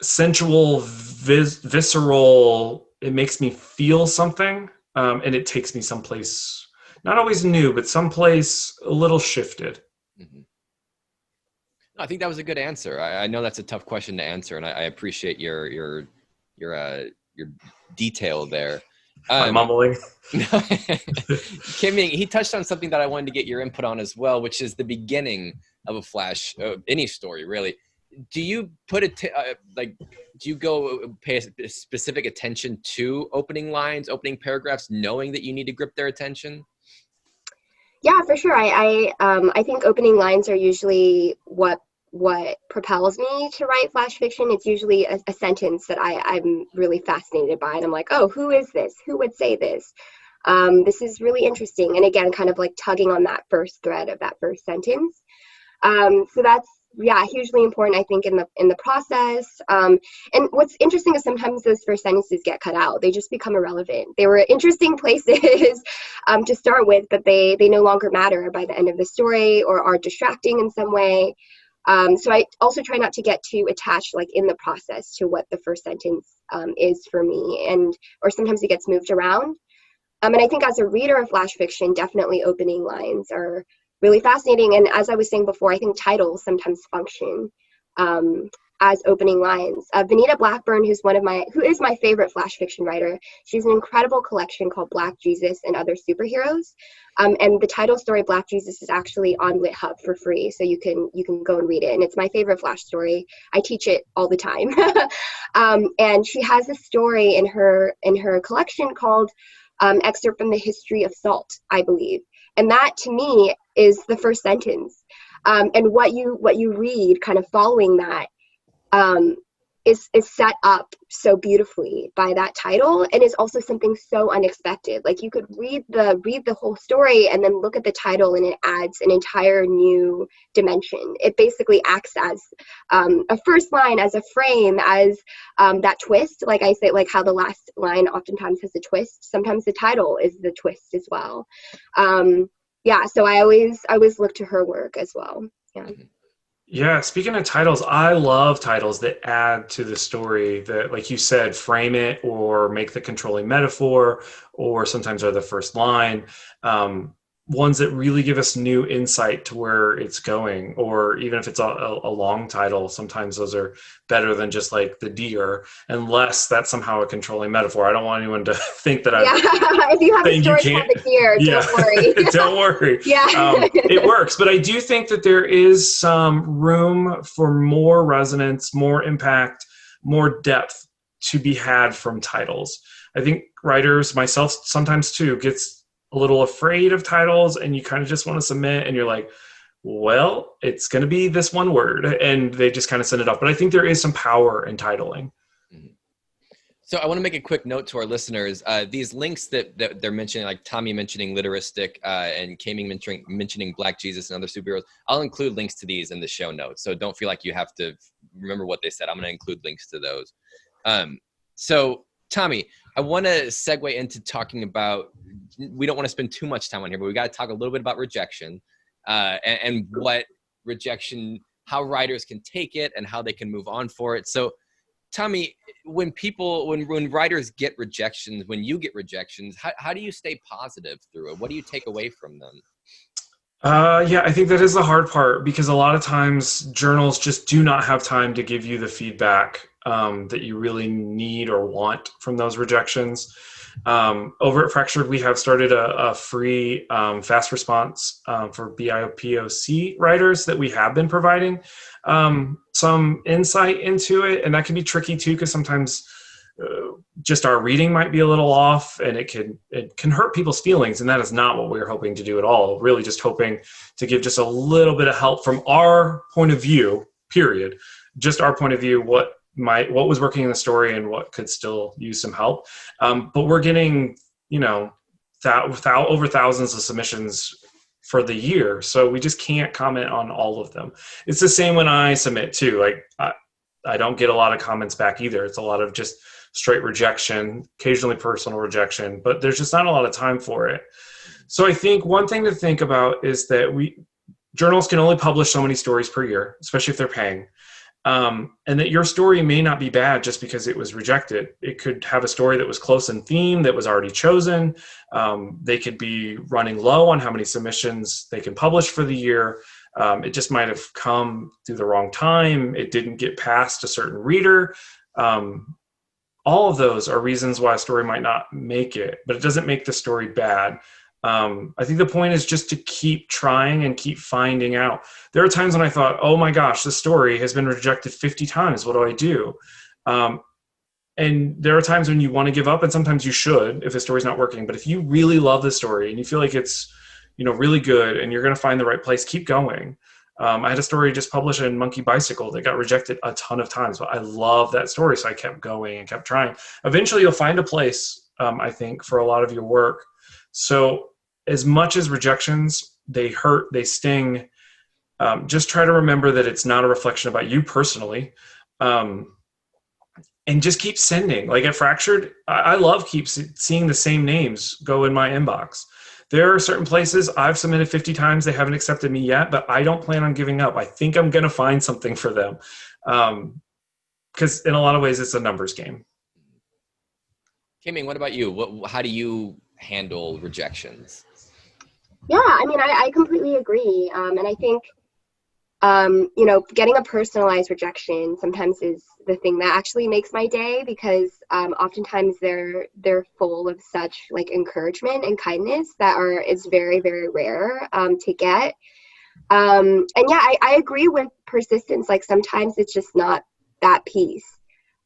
sensual, visceral. It makes me feel something. And it takes me someplace, not always new, but someplace a little shifted. Mm-hmm. I think that was a good answer. I know that's a tough question to answer, and I appreciate your detail there. I'm mumbling. K-Ming, he touched on something that I wanted to get your input on as well, which is the beginning of a Flash, any story really. Do you put it do you go pay a specific attention to opening lines, opening paragraphs, knowing that you need to grip their attention? Yeah, for sure. I think opening lines are usually what propels me to write flash fiction. It's usually a sentence that I'm really fascinated by, and I'm like, oh, who is this? Who would say this? This is really interesting. And again, kind of like tugging on that first thread of that first sentence. So that's, yeah, hugely important, I think, in the process. And what's interesting is sometimes those first sentences get cut out. They just become irrelevant. They were interesting places to start with, but they no longer matter by the end of the story or are distracting in some way. So I also try not to get too attached, like, in the process to what the first sentence is for me, or sometimes it gets moved around. And I think as a reader of flash fiction, definitely opening lines are really fascinating. And as I was saying before, I think titles sometimes function as opening lines. Vanita Blackburn, who is my favorite flash fiction writer, she's an incredible collection called Black Jesus and Other Superheroes. And the title story, Black Jesus, is actually on LitHub for free, so you can go and read it. And it's my favorite flash story. I teach it all the time. And she has a story in her collection called Excerpt from the History of Salt, I believe. And that, to me, is the first sentence. And what you read kind of following that is set up so beautifully by that title, and is also something so unexpected. Like, you could read the whole story and then look at the title, and it adds an entire new dimension. It basically acts as a first line, as a frame, as that twist. Like I say, like how the last line oftentimes has a twist. Sometimes the title is the twist as well. Yeah, so I always look to her work as well. Yeah. Yeah, speaking of titles, I love titles that add to the story, that, like you said, frame it or make the controlling metaphor, or sometimes are the first line. Ones that really give us new insight to where it's going, or even if it's a long title, sometimes those are better than just like the deer, unless that's somehow a controlling metaphor. I don't want anyone to think that if you have a story called the deer, don't worry. Don't worry. Yeah. It works, but I do think that there is some room for more resonance, more impact, more depth to be had from titles. I think writers, myself sometimes too, gets a little afraid of titles, and you kind of just want to submit, and you're like, well, it's going to be this one word, and they just kind of send it off. But I think there is some power in titling. Mm-hmm. So I want to make a quick note to our listeners. These links that they're mentioning, like Tommy mentioning Literistic and K-Ming mentioning Black Jesus and other superheroes, I'll include links to these in the show notes. So don't feel like you have to remember what they said. I'm going to include links to those. So Tommy, I want to segue into talking about, we don't want to spend too much time on here, but we got to talk a little bit about rejection and what rejection, how writers can take it and how they can move on for it. So Tommy, when writers get rejections, when you get rejections, how do you stay positive through it? What do you take away from them? Yeah, I think that is the hard part, because a lot of times journals just do not have time to give you the feedback that you really need or want from those rejections. Over at Fractured, we have started a free fast response for BIPOC writers that we have been providing some insight into it. And that can be tricky too, because sometimes just our reading might be a little off, and it can hurt people's feelings. And that is not what we're hoping to do at all. Really just hoping to give just a little bit of help from our point of view, period. Just our point of view, what was working in the story and what could still use some help. But we're getting, over thousands of submissions for the year. So we just can't comment on all of them. It's the same when I submit too. Like I don't get a lot of comments back either. It's a lot of just straight rejection, occasionally personal rejection, but there's just not a lot of time for it. So I think one thing to think about is that journals can only publish so many stories per year, especially if they're paying. And that your story may not be bad just because it was rejected. It could have a story that was close in theme, that was already chosen. They could be running low on how many submissions they can publish for the year. It just might have come through the wrong time. It didn't get past a certain reader. All of those are reasons why a story might not make it, but it doesn't make the story bad. I think the point is just to keep trying and keep finding out. There are times when I thought, oh my gosh, this story has been rejected 50 times. What do I do? And there are times when you want to give up, and sometimes you should if the story's not working. But if you really love the story and you feel like it's, really good and you're going to find the right place, keep going. I had a story just published in Monkey Bicycle that got rejected a ton of times, but I love that story. So I kept going and kept trying. Eventually you'll find a place, I think, for a lot of your work. So as much as rejections, they hurt, they sting, just try to remember that it's not a reflection about you personally. And just keep sending. Like at Fractured, I love seeing the same names go in my inbox. There are certain places I've submitted 50 times, they haven't accepted me yet, but I don't plan on giving up. I think I'm going to find something for them. Because in a lot of ways, it's a numbers game. K-Ming, what about you? How do you handle rejections? Yeah, I completely agree. And I think, getting a personalized rejection sometimes is the thing that actually makes my day, because oftentimes they're full of such like encouragement and kindness that is very, very rare to get. And yeah, I agree with persistence. Like sometimes it's just not that piece.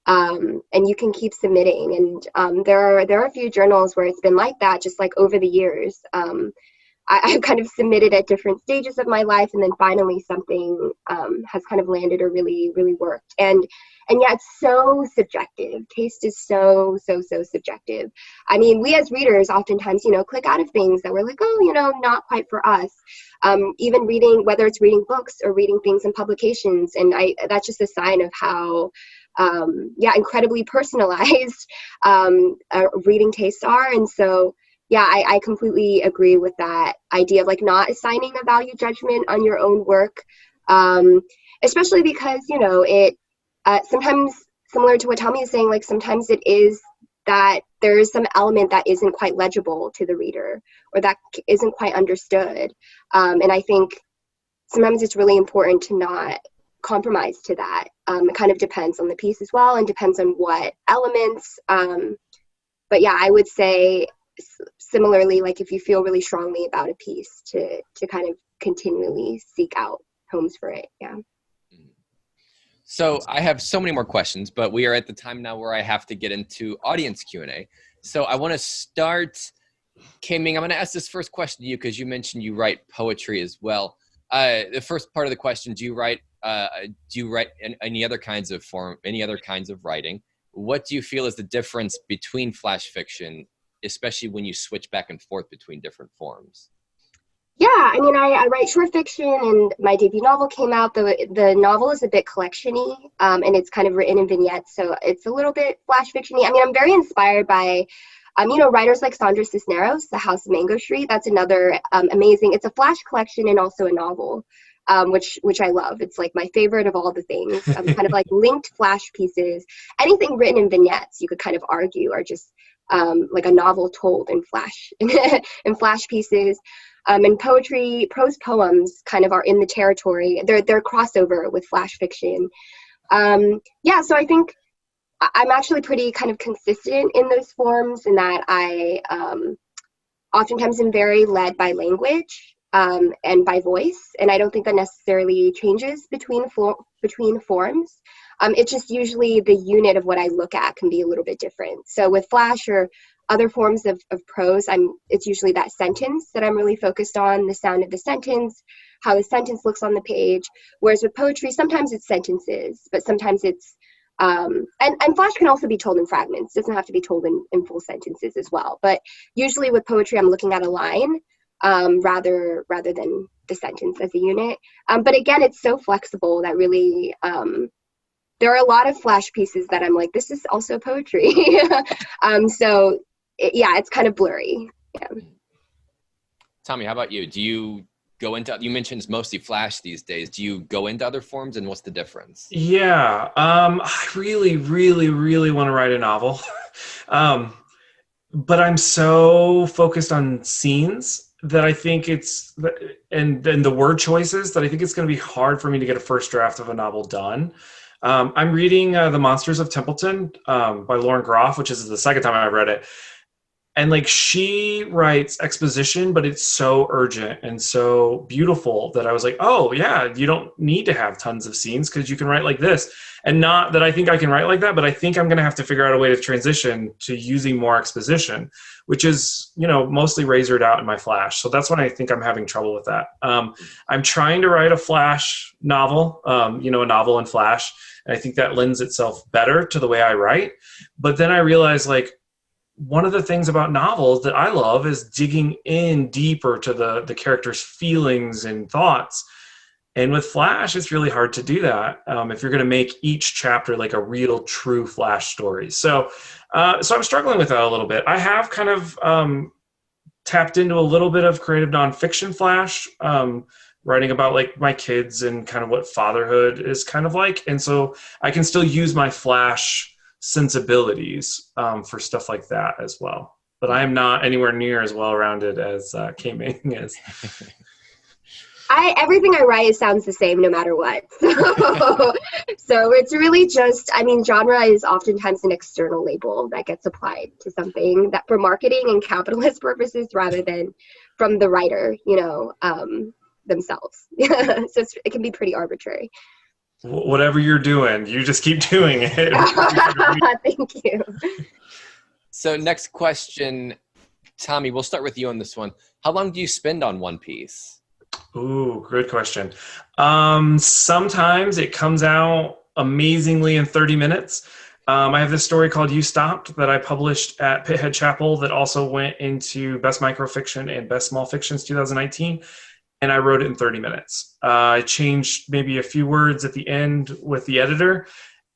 And you can keep submitting. And there are a few journals where it's been like that, just like over the years. I've kind of submitted at different stages of my life, and then finally something has kind of landed or really, really worked. And yeah, it's so subjective. Taste is so subjective. We as readers oftentimes, click out of things that we're like, oh, not quite for us. Even reading, whether it's reading books or reading things in publications, and that's just a sign of how incredibly personalized reading tastes are. And so yeah, I completely agree with that idea of like not assigning a value judgment on your own work, especially because, it sometimes, similar to what Tommy is saying, like sometimes it is that there is some element that isn't quite legible to the reader or that isn't quite understood. And I think sometimes it's really important to not compromise to that. It kind of depends on the piece as well and depends on what elements. But yeah, I would say, similarly, like if you feel really strongly about a piece, to kind of continually seek out homes for it. Yeah. So I have so many more questions, but we are at the time now where I have to get into audience Q&A. So I want to start, K-Ming, I'm going to ask this first question to you because you mentioned you write poetry as well. The first part of the question: Do you write any other kinds of writing? What do you feel is the difference between flash fiction, especially when you switch back and forth between different forms? Yeah, I mean, I write short fiction, and my debut novel came out. The novel is a bit collection-y, and it's kind of written in vignettes, so it's a little bit flash fiction-y. I mean, I'm very inspired by, writers like Sandra Cisneros, The House of Mango Street. That's another amazing. It's a flash collection and also a novel, which I love. It's like my favorite of all the things. Kind of like linked flash pieces. Anything written in vignettes, you could kind of argue, are just like a novel told in flash in flash pieces. And poetry, prose poems kind of are in the territory. They're crossover with flash fiction. So I think I'm actually pretty kind of consistent in those forms, in that I oftentimes am very led by language and by voice, and I don't think that necessarily changes between forms. It's just usually the unit of what I look at can be a little bit different. So with flash or other forms of prose, it's usually that sentence that I'm really focused on, the sound of the sentence, how the sentence looks on the page. Whereas with poetry, sometimes it's sentences, but sometimes it's, and flash can also be told in fragments. It doesn't have to be told in full sentences as well. But usually with poetry, I'm looking at a line rather than the sentence as a unit. But again, it's so flexible that really, there are a lot of flash pieces that I'm like, this is also poetry. It's kind of blurry. Yeah. Tommy, how about you? Do you go into, you mentioned it's mostly flash these days. Do you go into other forms, and what's the difference? Yeah, I really, really, really want to write a novel. But I'm so focused on scenes that I think and the word choices, that I think it's going to be hard for me to get a first draft of a novel done. I'm reading The Monsters of Templeton by Lauren Groff, which is the second time I've read it. And like, she writes exposition, but it's so urgent and so beautiful that I was like, oh yeah, you don't need to have tons of scenes because you can write like this. And not that I think I can write like that, but I think I'm going to have to figure out a way to transition to using more exposition, which is, mostly razored out in my flash. So that's when I think I'm having trouble with that. I'm trying to write a flash novel, a novel in flash. And I think that lends itself better to the way I write. But then I realized, like, one of the things about novels that I love is digging in deeper to the character's feelings and thoughts. And with flash, it's really hard to do that if you're going to make each chapter like a real, true flash story. So I'm struggling with that a little bit. I have kind of tapped into a little bit of creative nonfiction flash, writing about like my kids and kind of what fatherhood is kind of like. And so I can still use my flash sensibilities for stuff like that as well. But I am not anywhere near as well-rounded as K-Ming is. Everything I write sounds the same no matter what. So it's really just, genre is oftentimes an external label that gets applied to something, that for marketing and capitalist purposes rather than from the writer, themselves. So it can be pretty arbitrary. Whatever you're doing, you just keep doing it. Thank you. So next question, Tommy, we'll start with you on this one. How long do you spend on one piece? Ooh, good question. Sometimes it comes out amazingly in 30 minutes. I have this story called You Stopped that I published at Pithead Chapel that also went into Best Microfiction and Best Small Fictions 2019. And I wrote it in 30 minutes. I changed maybe a few words at the end with the editor.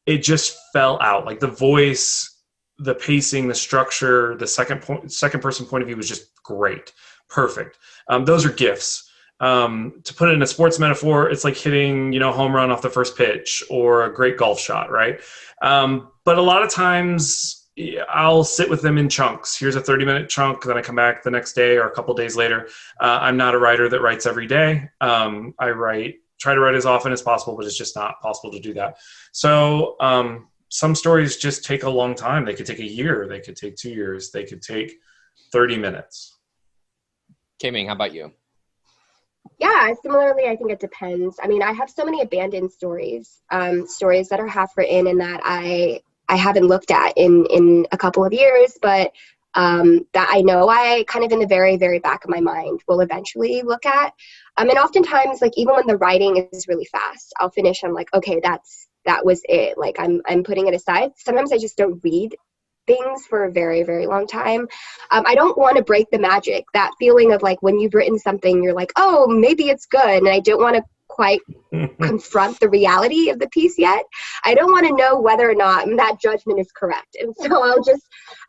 It just fell out. Like the voice, the pacing, the structure, the second person point of view was just great. Perfect. Those are gifts. To put it in a sports metaphor, it's like hitting, home run off the first pitch or a great golf shot, right? But a lot of times I'll sit with them in chunks. Here's a 30-minute chunk, then I come back the next day or a couple days later. I'm not a writer that writes every day. I try to write as often as possible, but it's just not possible to do that. So some stories just take a long time. They could take a year. They could take 2 years. They could take 30 minutes. K-Ming, how about you? Yeah, similarly, I think it depends. I have so many abandoned stories, stories that are half written and that I haven't looked at in a couple of years, but that I know I kind of in the very, very back of my mind will eventually look at. And oftentimes, like, even when the writing is really fast, I'll finish, I'm like, okay, that was it. Like, I'm putting it aside. Sometimes I just don't read things for a very, very long time. I don't want to break the magic, that feeling of like when you've written something, you're like, oh, maybe it's good. And I don't want to quite confront the reality of the piece yet. I don't want to know whether or not that judgment is correct. And so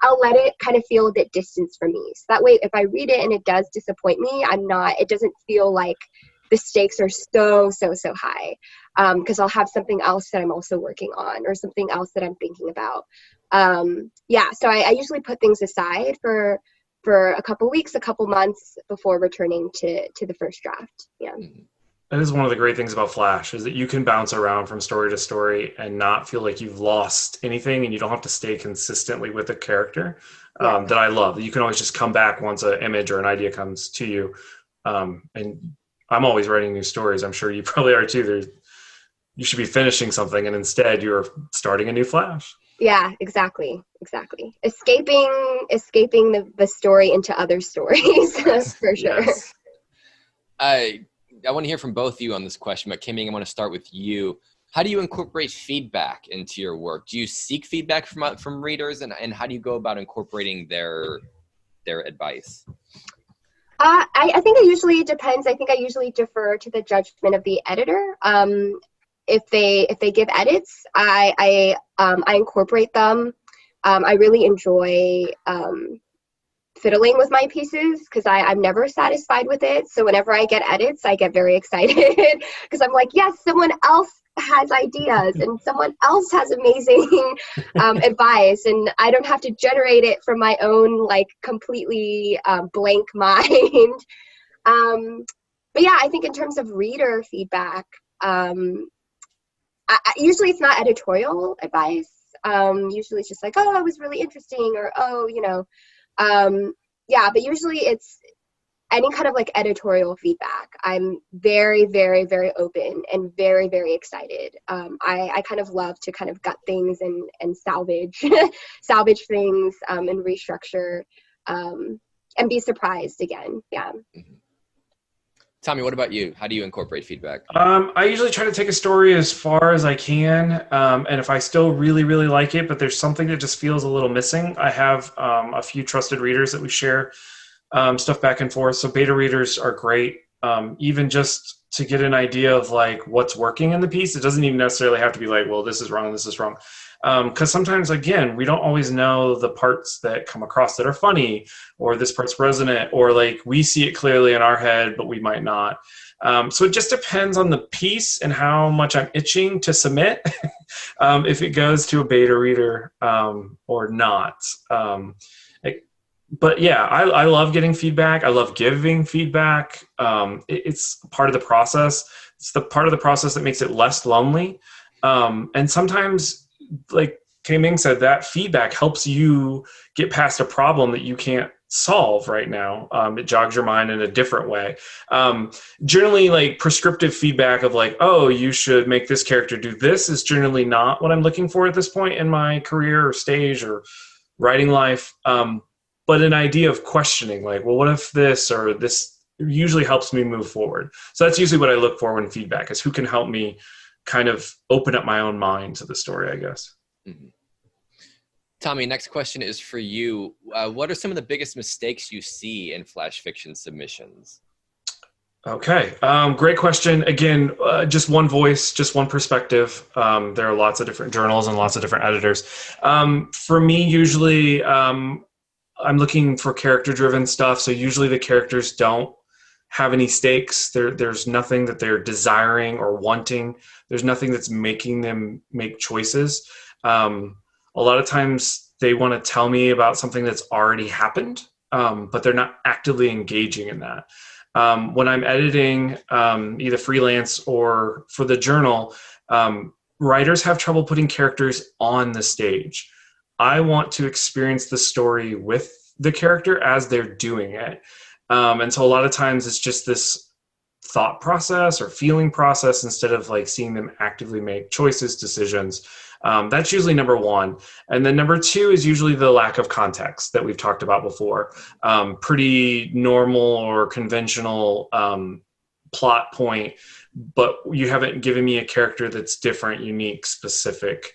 I'll let it kind of feel a bit distant for me. So that way, if I read it and it does disappoint me, it doesn't feel like the stakes are so high. Because I'll have something else that I'm also working on, or something else that I'm thinking about. So I usually put things aside for a couple weeks, a couple months before returning to the first draft. Yeah. That is one of the great things about Flash, is that you can bounce around from story to story and not feel like you've lost anything, and you don't have to stay consistently with a character. That I love. You can always just come back once an image or an idea comes to you. And I'm always writing new stories. I'm sure you probably are too. You should be finishing something, and instead you're starting a new Flash. Yeah, exactly. Escaping the story into other stories. For sure. Yes. I want to hear from both of you on this question, but K-Ming, I want to start with you. How do you incorporate feedback into your work? Do you seek feedback from readers, and how do you go about incorporating their advice? I think it usually depends. I think I usually defer to the judgment of the editor. If they give edits, I incorporate them. I really enjoy fiddling with my pieces, because I'm never satisfied with it. So whenever I get edits, I get very excited because I'm like, yes, someone else has ideas and someone else has amazing advice, and I don't have to generate it from my own like completely blank mind. But yeah, I think in terms of reader feedback, usually it's not editorial advice. Usually it's just like, oh, that was really interesting, or oh, but usually it's any kind of like editorial feedback. I'm very, very, very open and very, very excited. I kind of love to kind of gut things and salvage things and restructure and be surprised again. Yeah. Tommy, what about you? How do you incorporate feedback? I usually try to take a story as far as I can. And if I still really, really like it, but there's something that just feels a little missing, I have a few trusted readers that we share stuff back and forth. So beta readers are great, even just to get an idea of like what's working in the piece. It doesn't even necessarily have to be like, well, this is wrong, this is wrong. Because sometimes, again, we don't always know the parts that come across that are funny, or this part's resonant, or like we see it clearly in our head, but we might not. So it just depends on the piece and how much I'm itching to submit, if it goes to a beta reader or not. But yeah, I love getting feedback. I love giving feedback. It's part of the process. It's the part of the process that makes it less lonely. And sometimes, like K-Ming said, that feedback helps you get past a problem that you can't solve right now. It jogs your mind in a different way. Generally, like prescriptive feedback of like, oh, you should make this character do this is generally not what I'm looking for at this point in my career or stage or writing life. But an idea of questioning, like, well, what if this or this usually helps me move forward. So that's usually what I look for when feedback is who can help me kind of open up my own mind to the story, I guess. Mm-hmm. Tommy, next question is for you. What are some of the biggest mistakes you see in flash fiction submissions? Okay, great question. Again, just one voice, just one perspective. There are lots of different journals and lots of different editors. For me, usually I'm looking for character-driven stuff, so usually the characters don't have any stakes. There's nothing that they're desiring or wanting. There's nothing that's making them make choices. A lot of times they want to tell me about something that's already happened, but they're not actively engaging in that. When I'm editing either freelance or for the journal, writers have trouble putting characters on the stage. I want to experience the story with the character as they're doing it. And so a lot of times it's just this thought process or feeling process instead of like seeing them actively make choices, decisions. That's usually number one. And then number two is usually the lack of context that we've talked about before. Pretty normal or conventional plot point, but you haven't given me a character that's different, unique, specific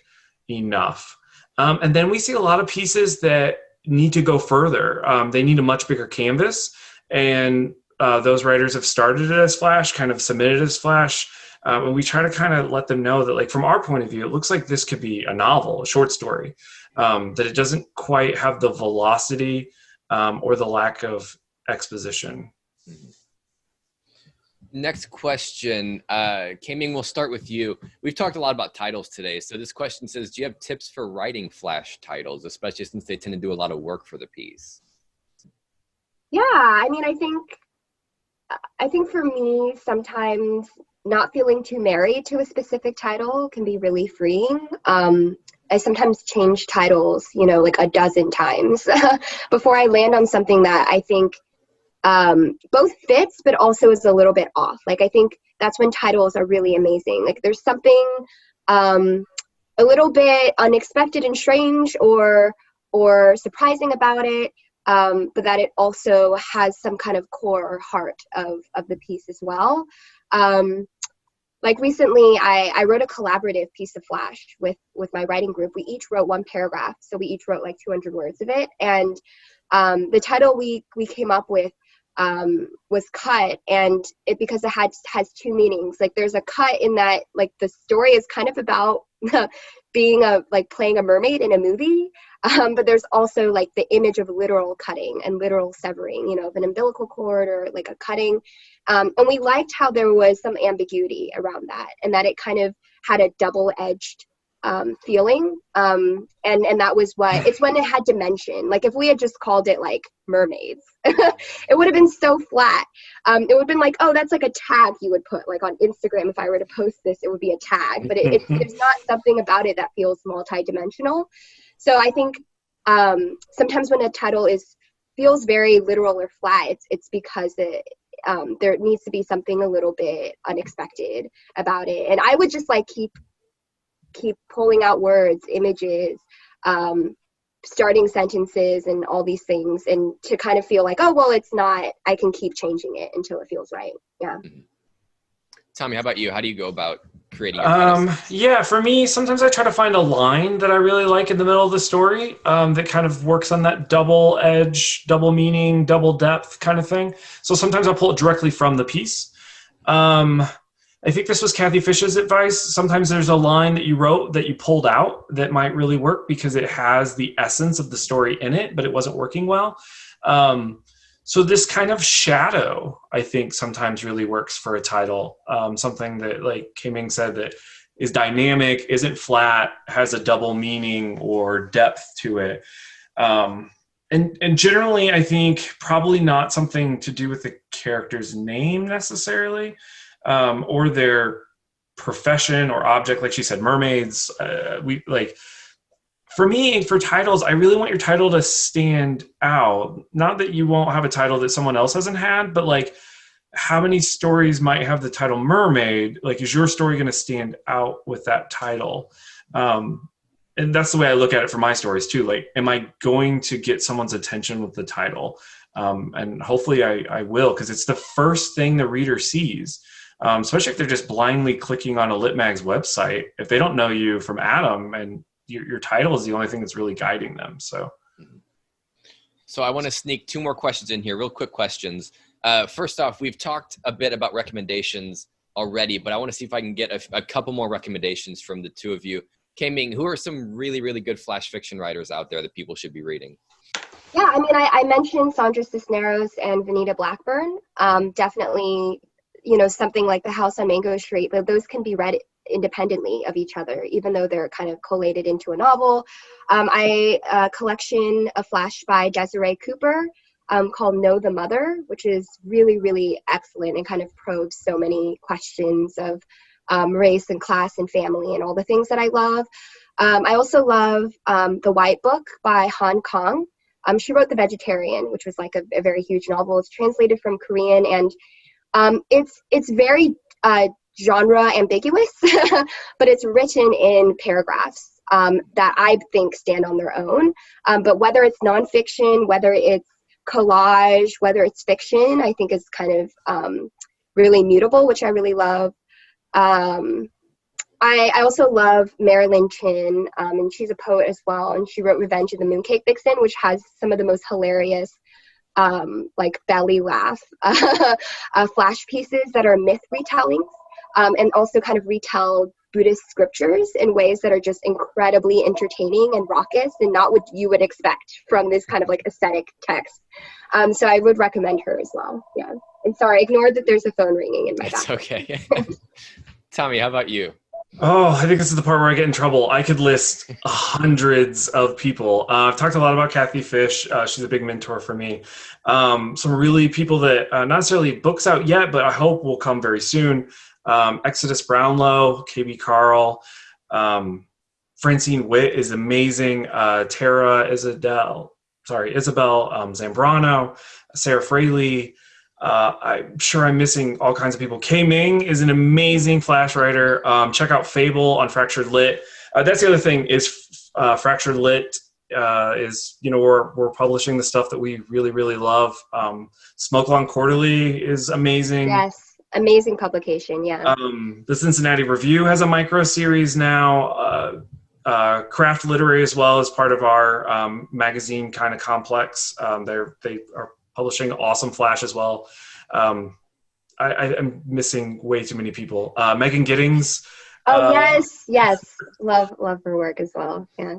enough. And then we see a lot of pieces that need to go further. They need a much bigger canvas. And those writers have started it as Flash, kind of submitted as Flash. And we try to kind of let them know that, like, from our point of view, it looks like this could be a novel, a short story, that it doesn't quite have the velocity or the lack of exposition. Next question, K-Ming, we'll start with you. We've talked a lot about titles today. So this question says, do you have tips for writing Flash titles, especially since they tend to do a lot of work for the piece? Yeah, I mean, I think for me, sometimes not feeling too married to a specific title can be really freeing. I sometimes change titles, like a dozen times before I land on something that I think both fits, but also is a little bit off. Like, I think that's when titles are really amazing. Like, there's something a little bit unexpected and strange or surprising about it, but that it also has some kind of core or heart of the piece as well. Like recently, I wrote a collaborative piece of Flash with my writing group. We each wrote one paragraph, so we each wrote like 200 words of it. And the title we came up with was Cut, and because it has two meanings. Like, there's a cut in that, like, the story is kind of about being playing a mermaid in a movie, but there's also like the image of literal cutting and literal severing, of an umbilical cord or like a cutting, and we liked how there was some ambiguity around that, and that it kind of had a double-edged feeling, and that was it's when it had dimension. Like, if we had just called it like mermaids, it would have been so flat. It would have been like, oh, that's like a tag you would put like on Instagram. If I were to post this, it would be a tag, but there's not something about it that feels multi-dimensional. So I think sometimes when a title feels very literal or flat, it's because there needs to be something a little bit unexpected about it. And I would just like keep pulling out words, images, starting sentences, and all these things, and to kind of feel like, oh, well, it's not, I can keep changing it until it feels right. Yeah. Tommy, how about you? How do you go about creating your titles? Yeah, for me, sometimes I try to find a line that I really like in the middle of the story that kind of works on that double edge, double meaning, double depth kind of thing. So sometimes I'll pull it directly from the piece. I think this was Kathy Fish's advice. Sometimes there's a line that you wrote that you pulled out that might really work because it has the essence of the story in it, but it wasn't working well. So this kind of shadow, I think, sometimes really works for a title. Something that, like K-Ming said, that is dynamic, isn't flat, has a double meaning or depth to it. And generally, I think probably not something to do with the character's name necessarily. Or their profession or object, like she said, mermaids. For me, for titles, I really want your title to stand out. Not that you won't have a title that someone else hasn't had, but like, how many stories might have the title mermaid? Like, is your story going to stand out with that title? And that's the way I look at it for my stories too. Like, am I going to get someone's attention with the title? And hopefully I will, because it's the first thing the reader sees. Especially if they're just blindly clicking on a LitMag's website, if they don't know you from Adam, and your title is the only thing that's really guiding them. So I want to sneak two more questions in here, real quick questions. First off, we've talked a bit about recommendations already, but I want to see if I can get a couple more recommendations from the two of you. K-Ming, who are some really, really good Flash fiction writers out there that people should be reading? Yeah, I mean, I mentioned Sandra Cisneros and Vanita Blackburn. Definitely, something like The House on Mango Street, those can be read independently of each other, even though they're kind of collated into a novel. A collection of Flash by Desiree Cooper called Know the Mother, which is really, really excellent and kind of probes so many questions of race and class and family and all the things that I love. I also love The White Book by Han Kang. She wrote The Vegetarian, which was like a very huge novel. It's translated from Korean, and it's very genre ambiguous, but it's written in paragraphs. that I think stand on their own. But whether it's nonfiction, whether it's collage, whether it's fiction, I think is kind of really mutable, which I really love. I also love Marilyn Chin, and she's a poet as well, and she wrote Revenge of the Mooncake Vixen, which has some of the most hilarious like belly laugh flash pieces that are myth retellings, and also kind of retell Buddhist scriptures in ways that are just incredibly entertaining and raucous and not what you would expect from this kind of like aesthetic text. So I would recommend her as well. Yeah. And sorry, ignore that there's a phone ringing in my background. It's okay. Tommy, how about you? Oh, I think this is the part where I get in trouble. I could list hundreds of people. I've talked a lot about Kathy Fish. She's a big mentor for me. Some really people that not necessarily books out yet, but I hope will come very soon. Exodus Brownlow, KB Carl, Francine Witt is amazing. Isabel Zambrano, Sarah Fraley. I'm sure I'm missing all kinds of people. K-Ming is an amazing flash writer. Check out Fable on Fractured Lit. That's the other thing is Fractured Lit is, we're publishing the stuff that we really, really love. Smoke Long Quarterly is amazing. Yes, amazing publication, yeah. The Cincinnati Review has a micro series now. Craft Literary as well as part of our magazine kind of complex. They are publishing awesome flash as well. I'm missing way too many people. Megan Giddings. Oh, yes. Love her work as well. Yeah.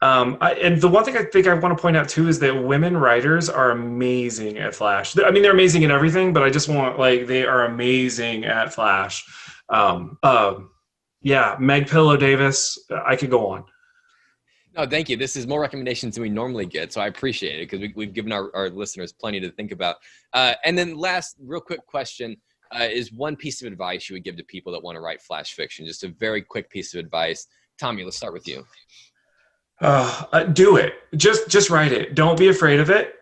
And the one thing I think I want to point out too is that women writers are amazing at flash. I mean, they're amazing at everything, but I just want, they are amazing at flash. Yeah, Meg Pillow Davis. I could go on. No, thank you. This is more recommendations than we normally get, so I appreciate it because we've given our listeners plenty to think about. And then last, real quick question is one piece of advice you would give to people that want to write flash fiction? Just a very quick piece of advice. Tommy, let's start with you. Do it. Just write it. Don't be afraid of it.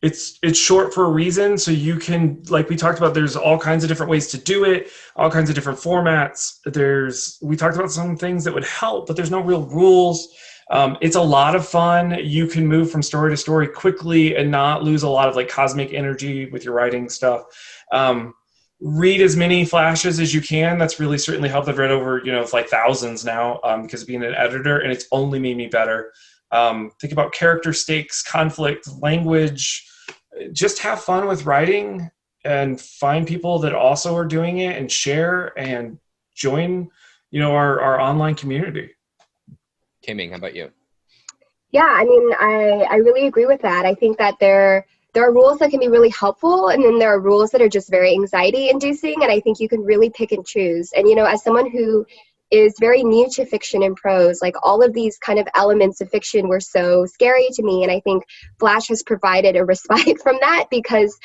It's short for a reason, so you can, like we talked about, there's all kinds of different ways to do it, all kinds of different formats. We talked about some things that would help, but there's no real rules. It's a lot of fun. You can move from story to story quickly and not lose a lot of cosmic energy with your writing stuff. Read as many flashes as you can. That's really certainly helped. I've read over, thousands now because of being an editor, and it's only made me better. Think about character stakes, conflict, language. Just have fun with writing and find people that also are doing it and share and join, our online community. K-Ming, how about you? Yeah, I mean, I really agree with that. I think that there are rules that can be really helpful, and then there are rules that are just very anxiety inducing, and I think you can really pick and choose. And, as someone who is very new to fiction and prose, all of these kind of elements of fiction were so scary to me, and I think Flash has provided a respite from that because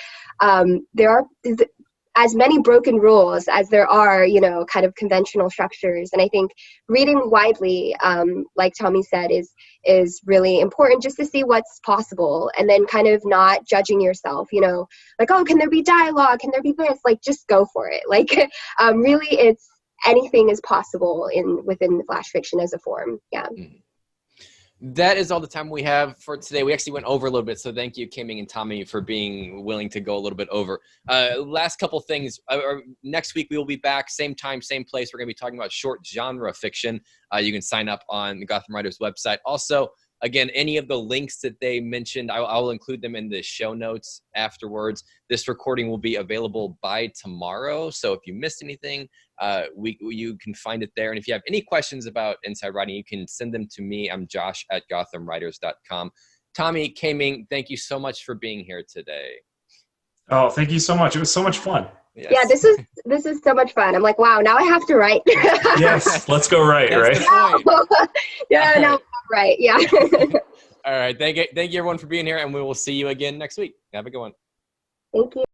there are as many broken rules as there are, kind of conventional structures. And I think reading widely, like Tommy said, is really important just to see what's possible, and then kind of not judging yourself, oh, can there be dialogue? Can there be this? Just go for it. Really, it's anything is possible within flash fiction as a form. Yeah. That is all the time we have for today. We actually went over a little bit, so thank you, K-Ming and Tommy, for being willing to go a little bit over. Last couple things. Next week, we will be back, same time, same place. We're going to be talking about short genre fiction. You can sign up on the Gotham Writers website. Also, again, any of the links that they mentioned, I will include them in the show notes afterwards. This recording will be available by tomorrow, so if you missed anything, you can find it there. And if you have any questions about Inside Writing, you can send them to me. I'm Josh at GothamWriters.com. Tommy, K-Ming, thank you so much for being here today. Oh, thank you so much. It was so much fun. Yes. Yeah, this is so much fun. I'm like, wow, now I have to write. Yes, let's go write, right? Yeah, right. No, right. Yeah. All right. Thank you everyone for being here, and we will see you again next week. Have a good one. Thank you.